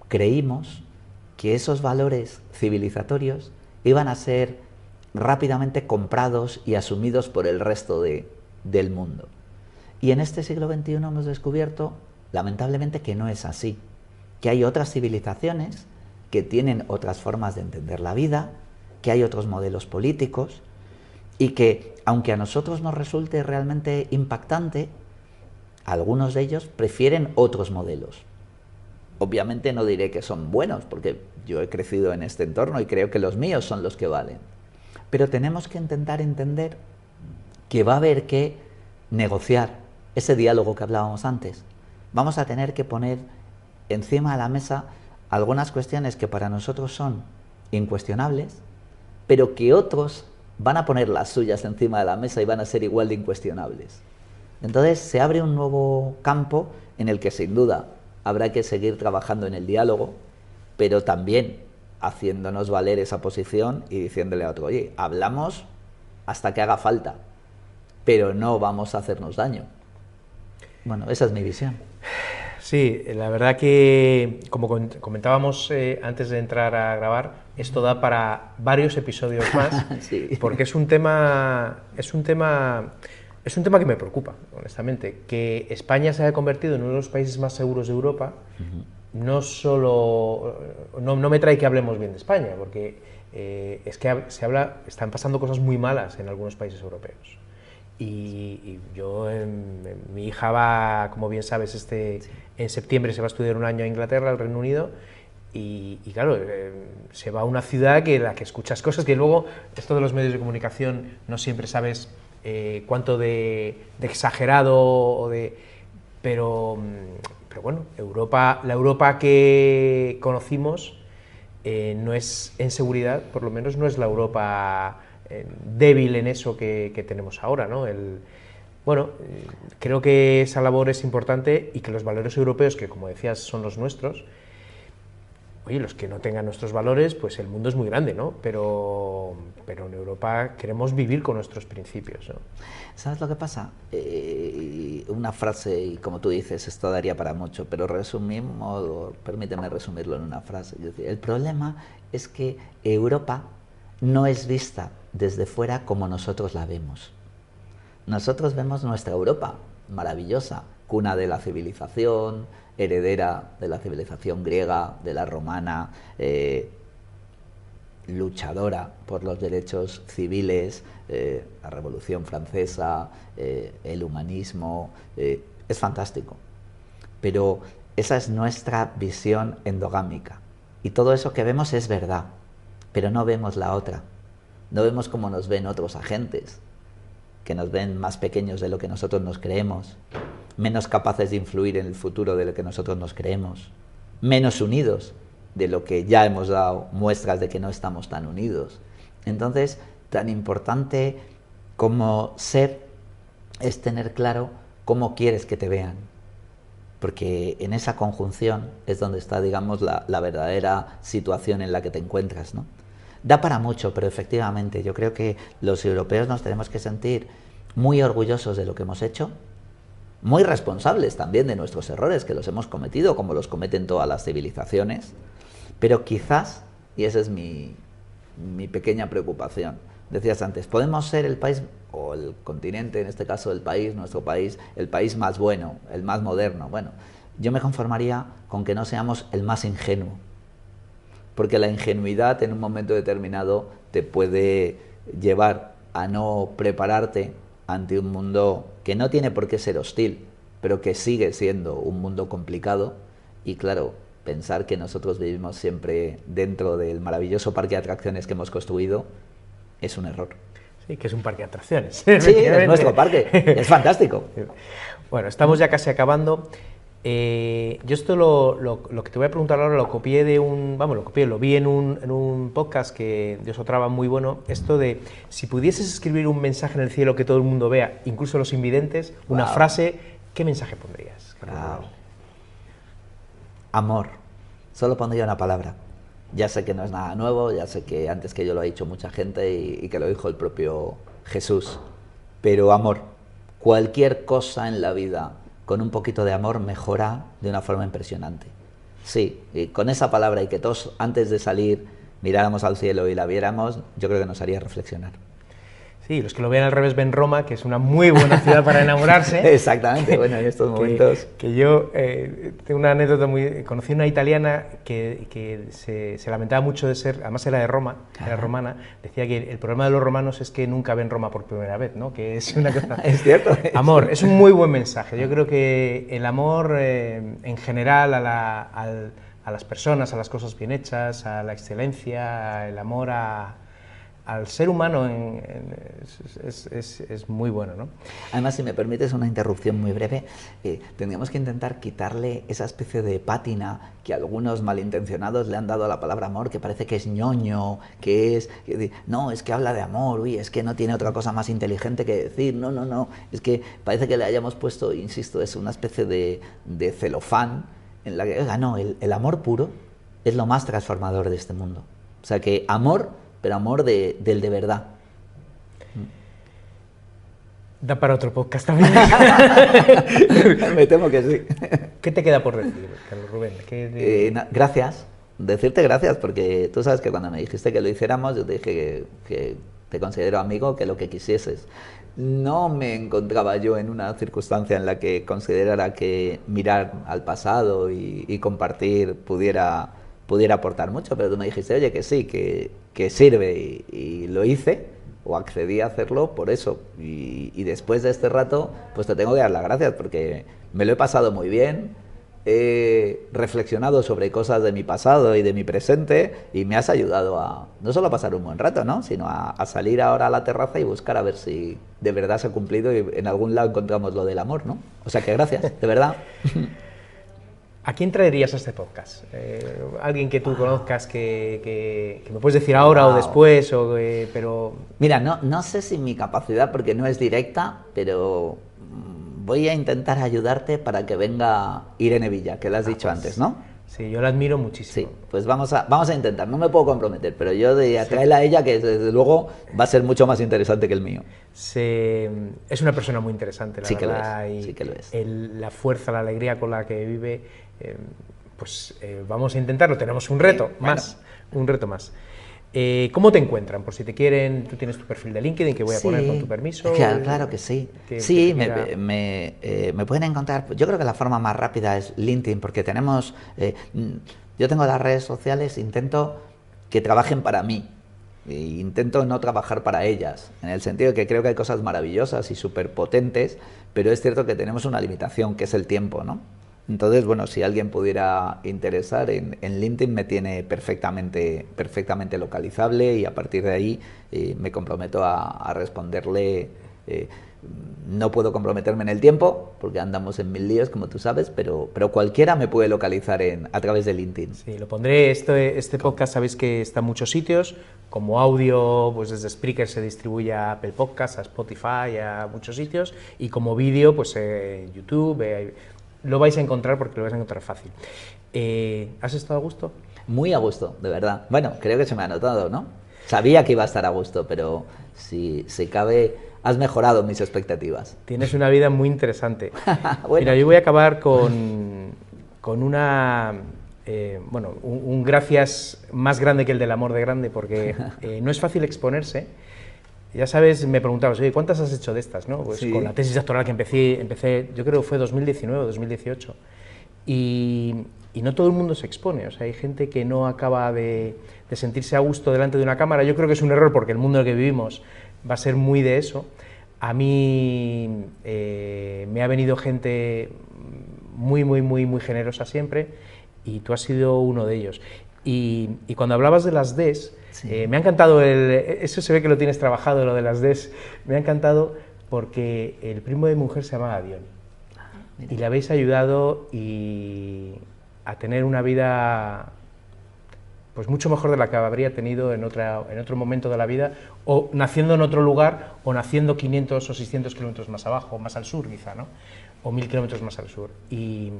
creímos que esos valores civilizatorios iban a ser rápidamente comprados y asumidos por el resto del mundo. Y en este siglo XXI hemos descubierto, lamentablemente, que no es así, que hay otras civilizaciones que tienen otras formas de entender la vida, que hay otros modelos políticos y que, aunque a nosotros nos resulte realmente impactante, algunos de ellos prefieren otros modelos. Obviamente no diré que son buenos, porque yo he crecido en este entorno y creo que los míos son los que valen. Pero tenemos que intentar entender que va a haber que negociar ese diálogo que hablábamos antes. Vamos a tener que poner encima de la mesa algunas cuestiones que para nosotros son incuestionables, pero que otros van a poner las suyas encima de la mesa y van a ser igual de incuestionables. Entonces se abre un nuevo campo en el que sin duda habrá que seguir trabajando en el diálogo, pero también haciéndonos valer esa posición y diciéndole a otro, oye, hablamos hasta que haga falta, pero no vamos a hacernos daño. Bueno, esa es mi visión. Sí, la verdad que, como comentábamos antes de entrar a grabar, esto da para varios episodios más, Sí. porque es un tema que me preocupa, honestamente, que España se haya convertido en uno de los países más seguros de Europa. No solo, no me trae que hablemos bien de España, porque es que están pasando cosas muy malas en algunos países europeos. Y yo, mi hija va, como bien sabes, en septiembre se va a estudiar un año a Inglaterra, al Reino Unido, y claro, se va a una ciudad que la que escuchas cosas que luego, esto de los medios de comunicación, no siempre sabes cuánto de exagerado o de... Pero bueno, la Europa que conocimos no es, en seguridad, por lo menos no es la Europa débil en eso que tenemos ahora, ¿no? Creo que esa labor es importante y que los valores europeos, que como decías son los nuestros, oye, los que no tengan nuestros valores, pues el mundo es muy grande, ¿no? Pero en Europa queremos vivir con nuestros principios, ¿no? ¿Sabes lo que pasa? Una frase, y como tú dices, esto daría para mucho, pero permíteme resumirlo en una frase. Es decir, el problema es que Europa no es vista desde fuera como nosotros la vemos. Nosotros vemos nuestra Europa maravillosa, cuna de la civilización, heredera de la civilización griega, de la romana, luchadora por los derechos civiles, la Revolución Francesa, el humanismo, es fantástico. Pero esa es nuestra visión endogámica. Y todo eso que vemos es verdad, pero no vemos la otra. No vemos cómo nos ven otros agentes, que nos ven más pequeños de lo que nosotros nos creemos, menos capaces de influir en el futuro de lo que nosotros nos creemos, menos unidos de lo que ya hemos dado muestras de que no estamos tan unidos. Entonces, tan importante como ser es tener claro cómo quieres que te vean, porque en esa conjunción es donde está, digamos, la verdadera situación en la que te encuentras, ¿no? Da para mucho, pero efectivamente yo creo que los europeos nos tenemos que sentir muy orgullosos de lo que hemos hecho, muy responsables también de nuestros errores, que los hemos cometido, como los cometen todas las civilizaciones, pero quizás, y esa es mi pequeña preocupación, decías antes, podemos ser el país, o el continente, en este caso el país, nuestro país, el país más bueno, el más moderno. Bueno, yo me conformaría con que no seamos el más ingenuo, porque la ingenuidad en un momento determinado te puede llevar a no prepararte ante un mundo que no tiene por qué ser hostil, pero que sigue siendo un mundo complicado. Y claro, pensar que nosotros vivimos siempre dentro del maravilloso parque de atracciones que hemos construido es un error. Sí, que es un parque de atracciones. Sí, es nuestro parque, es fantástico. Bueno, estamos ya casi acabando. Yo esto lo que te voy a preguntar ahora lo copié de lo vi en un podcast que de Sotrava muy bueno, esto de si pudieses escribir un mensaje en el cielo que todo el mundo vea, incluso los invidentes, una frase, ¿qué mensaje pondrías? Wow. Amor, solo pondría una palabra. Ya sé que no es nada nuevo, ya sé que antes que yo lo ha dicho mucha gente y que lo dijo el propio Jesús, pero amor, cualquier cosa en la vida con un poquito de amor mejora de una forma impresionante. Sí, y con esa palabra y que todos antes de salir miráramos al cielo y la viéramos, yo creo que nos haría reflexionar. Sí, los que lo vean al revés ven Roma, que es una muy buena ciudad para enamorarse. Exactamente, bueno, en estos momentos... Que yo tengo una anécdota conocí una italiana que se lamentaba mucho de ser, además era de Roma, era romana, decía que el problema de los romanos es que nunca ven Roma por primera vez, ¿no? Que es una cosa... Es cierto. Amor, es un muy buen mensaje. Yo creo que el amor en general a las personas, a las cosas bien hechas, a la excelencia, el amor al ser humano es muy bueno, ¿no? Además, si me permites una interrupción muy breve, tendríamos que intentar quitarle esa especie de pátina que algunos malintencionados le han dado a la palabra amor, que parece que es ñoño, no, es que habla de amor, uy, es que no tiene otra cosa más inteligente que decir, no, es que parece que le hayamos puesto, insisto, es una especie de celofán en la que, oiga, no, el amor puro es lo más transformador de este mundo. O sea que amor, pero amor del de verdad. Da para otro podcast también. Me temo que sí. ¿Qué te queda por decir, Carlos Rubén? Gracias. Decirte gracias, porque tú sabes que cuando me dijiste que lo hiciéramos, yo te dije que te considero amigo, que lo que quisieses. No me encontraba yo en una circunstancia en la que considerara que mirar al pasado y compartir pudiera aportar mucho, pero tú me dijiste, oye, que sí, que sirve, y lo hice, o accedí a hacerlo por eso, y después de este rato, pues te tengo que dar las gracias, porque me lo he pasado muy bien, he reflexionado sobre cosas de mi pasado y de mi presente, y me has ayudado a, no solo a pasar un buen rato, ¿no?, sino a salir ahora a la terraza y buscar a ver si de verdad se ha cumplido y en algún lado encontramos lo del amor, ¿no? O sea que gracias, de verdad. ¿A quién traerías a este podcast? Alguien que tú conozcas que me puedes decir ahora o después, pero... Mira, no sé si mi capacidad, porque no es directa, pero voy a intentar ayudarte para que venga Irene Villa, que lo has dicho antes, ¿no? Sí, yo la admiro muchísimo. Sí, pues vamos a intentar, no me puedo comprometer, pero yo diría, tráela a ella, que desde luego va a ser mucho más interesante que el mío. Es una persona muy interesante, la verdad. Sí que lo es. La fuerza, la alegría con la que vive, vamos a intentarlo, tenemos un reto más. ¿Cómo te encuentran? Por si te quieren, tú tienes tu perfil de LinkedIn que voy a poner con tu permiso. Claro que sí. Me pueden encontrar, yo creo que la forma más rápida es LinkedIn, porque tenemos, yo tengo las redes sociales, intento que trabajen para mí, e intento no trabajar para ellas, en el sentido de que creo que hay cosas maravillosas y súper potentes, pero es cierto que tenemos una limitación, que es el tiempo, ¿no? Entonces, bueno, si alguien pudiera interesar, en LinkedIn me tiene perfectamente localizable, y a partir de ahí me comprometo a responderle. No puedo comprometerme en el tiempo, porque andamos en mil líos, como tú sabes, pero cualquiera me puede localizar a través de LinkedIn. Sí, lo pondré. Este podcast sabéis que está en muchos sitios, como audio, pues desde Spreaker se distribuye a Apple Podcasts, a Spotify, a muchos sitios, y como vídeo, pues YouTube, lo vais a encontrar, porque lo vais a encontrar fácil. ¿Has estado a gusto? Muy a gusto, de verdad. Bueno, creo que se me ha notado, ¿no? Sabía que iba a estar a gusto, pero si cabe, has mejorado mis expectativas. Tienes una vida muy interesante. Bueno. Mira, yo voy a acabar con una... un gracias más grande que el del amor de grande, porque no es fácil exponerse. Ya sabes, me preguntabas, oye, ¿cuántas has hecho de estas? ¿No? Pues Sí. con la tesis doctoral que empecé, yo creo que fue 2019 o 2018, y no todo el mundo se expone, o sea, hay gente que no acaba de sentirse a gusto delante de una cámara. Yo creo que es un error, porque el mundo en el que vivimos va a ser muy de eso. A mí me ha venido gente muy generosa siempre, y tú has sido uno de ellos. Y cuando hablabas de las Ds, Sí. me ha encantado, eso se ve que lo tienes trabajado, lo de las Ds, me ha encantado porque el primo de mi mujer se llamaba Diony, y le habéis ayudado a tener una vida pues mucho mejor de la que habría tenido en otro momento de la vida, o naciendo en otro lugar, o naciendo 500 o 600 kilómetros más abajo, más al sur quizá, ¿no? O 1000 kilómetros más al sur. Y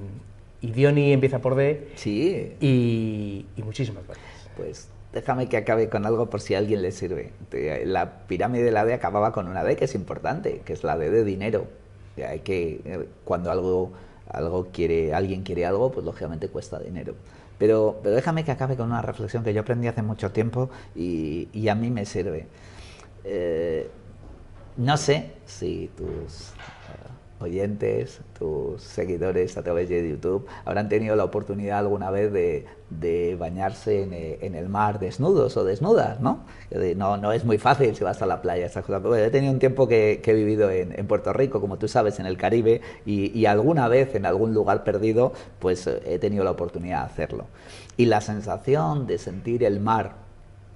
Diony empieza por D, Sí. y muchísimas gracias. Pues déjame que acabe con algo por si a alguien le sirve. La pirámide de la D acababa con una D que es importante, que es la D de dinero. Hay que, cuando alguien quiere algo, pues lógicamente cuesta dinero. Pero déjame que acabe con una reflexión que yo aprendí hace mucho tiempo y a mí me sirve. No sé si tus oyentes, tus seguidores a través de YouTube habrán tenido la oportunidad alguna vez de bañarse en el mar desnudos o desnudas, ¿no? No es muy fácil si vas a la playa, esas cosas. Pero bueno, he tenido un tiempo que he vivido en Puerto Rico, como tú sabes, en el Caribe, y alguna vez en algún lugar perdido, pues he tenido la oportunidad de hacerlo. Y la sensación de sentir el mar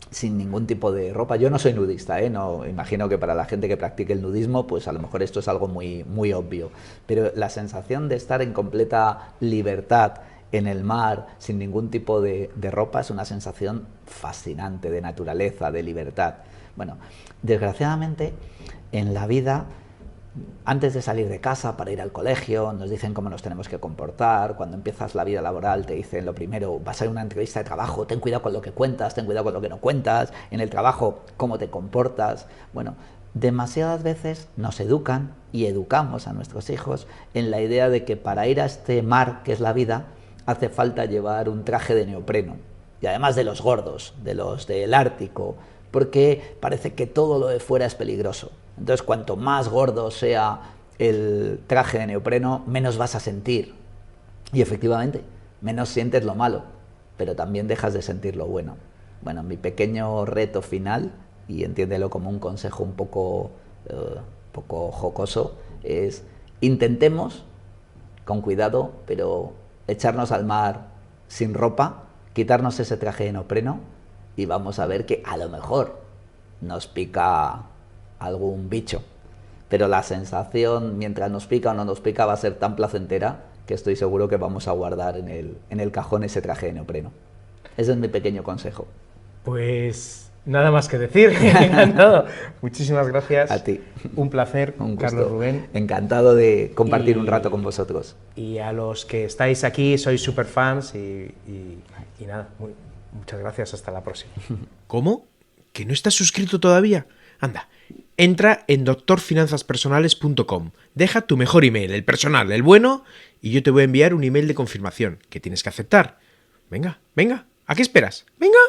sin ningún tipo de ropa. Yo no soy nudista, no, imagino que para la gente que practique el nudismo, pues a lo mejor esto es algo muy obvio, pero la sensación de estar en completa libertad en el mar, sin ningún tipo de ropa, es una sensación fascinante de naturaleza, de libertad. Bueno, desgraciadamente en la vida, antes de salir de casa para ir al colegio, nos dicen cómo nos tenemos que comportar. Cuando empiezas la vida laboral te dicen lo primero, vas a ir a una entrevista de trabajo, ten cuidado con lo que cuentas, ten cuidado con lo que no cuentas. En el trabajo, cómo te comportas. Bueno, demasiadas veces nos educan y educamos a nuestros hijos en la idea de que para ir a este mar que es la vida hace falta llevar un traje de neopreno. Y además de los gordos, de los del Ártico, porque parece que todo lo de fuera es peligroso. Entonces, cuanto más gordo sea el traje de neopreno, menos vas a sentir. Y efectivamente, menos sientes lo malo, pero también dejas de sentir lo bueno. Bueno, mi pequeño reto final, y entiéndelo como un consejo un poco jocoso, es intentemos, con cuidado, pero echarnos al mar sin ropa, quitarnos ese traje de neopreno, y vamos a ver que a lo mejor nos pica algún bicho, pero la sensación mientras nos pica o no nos pica va a ser tan placentera que estoy seguro que vamos a guardar en el cajón ese traje de neopreno. Ese es mi pequeño consejo. Pues nada más que decir, encantado. Muchísimas gracias. A ti. Un placer, Un gusto. Carlos Rubén. Encantado de compartir un rato con vosotros. Y a los que estáis aquí, sois super fans y nada, muchas gracias, hasta la próxima. ¿Cómo? ¿Que no estás suscrito todavía? Anda, entra en doctorfinanzaspersonales.com, deja tu mejor email, el personal, el bueno, y yo te voy a enviar un email de confirmación que tienes que aceptar. Venga, ¿a qué esperas? ¡Venga!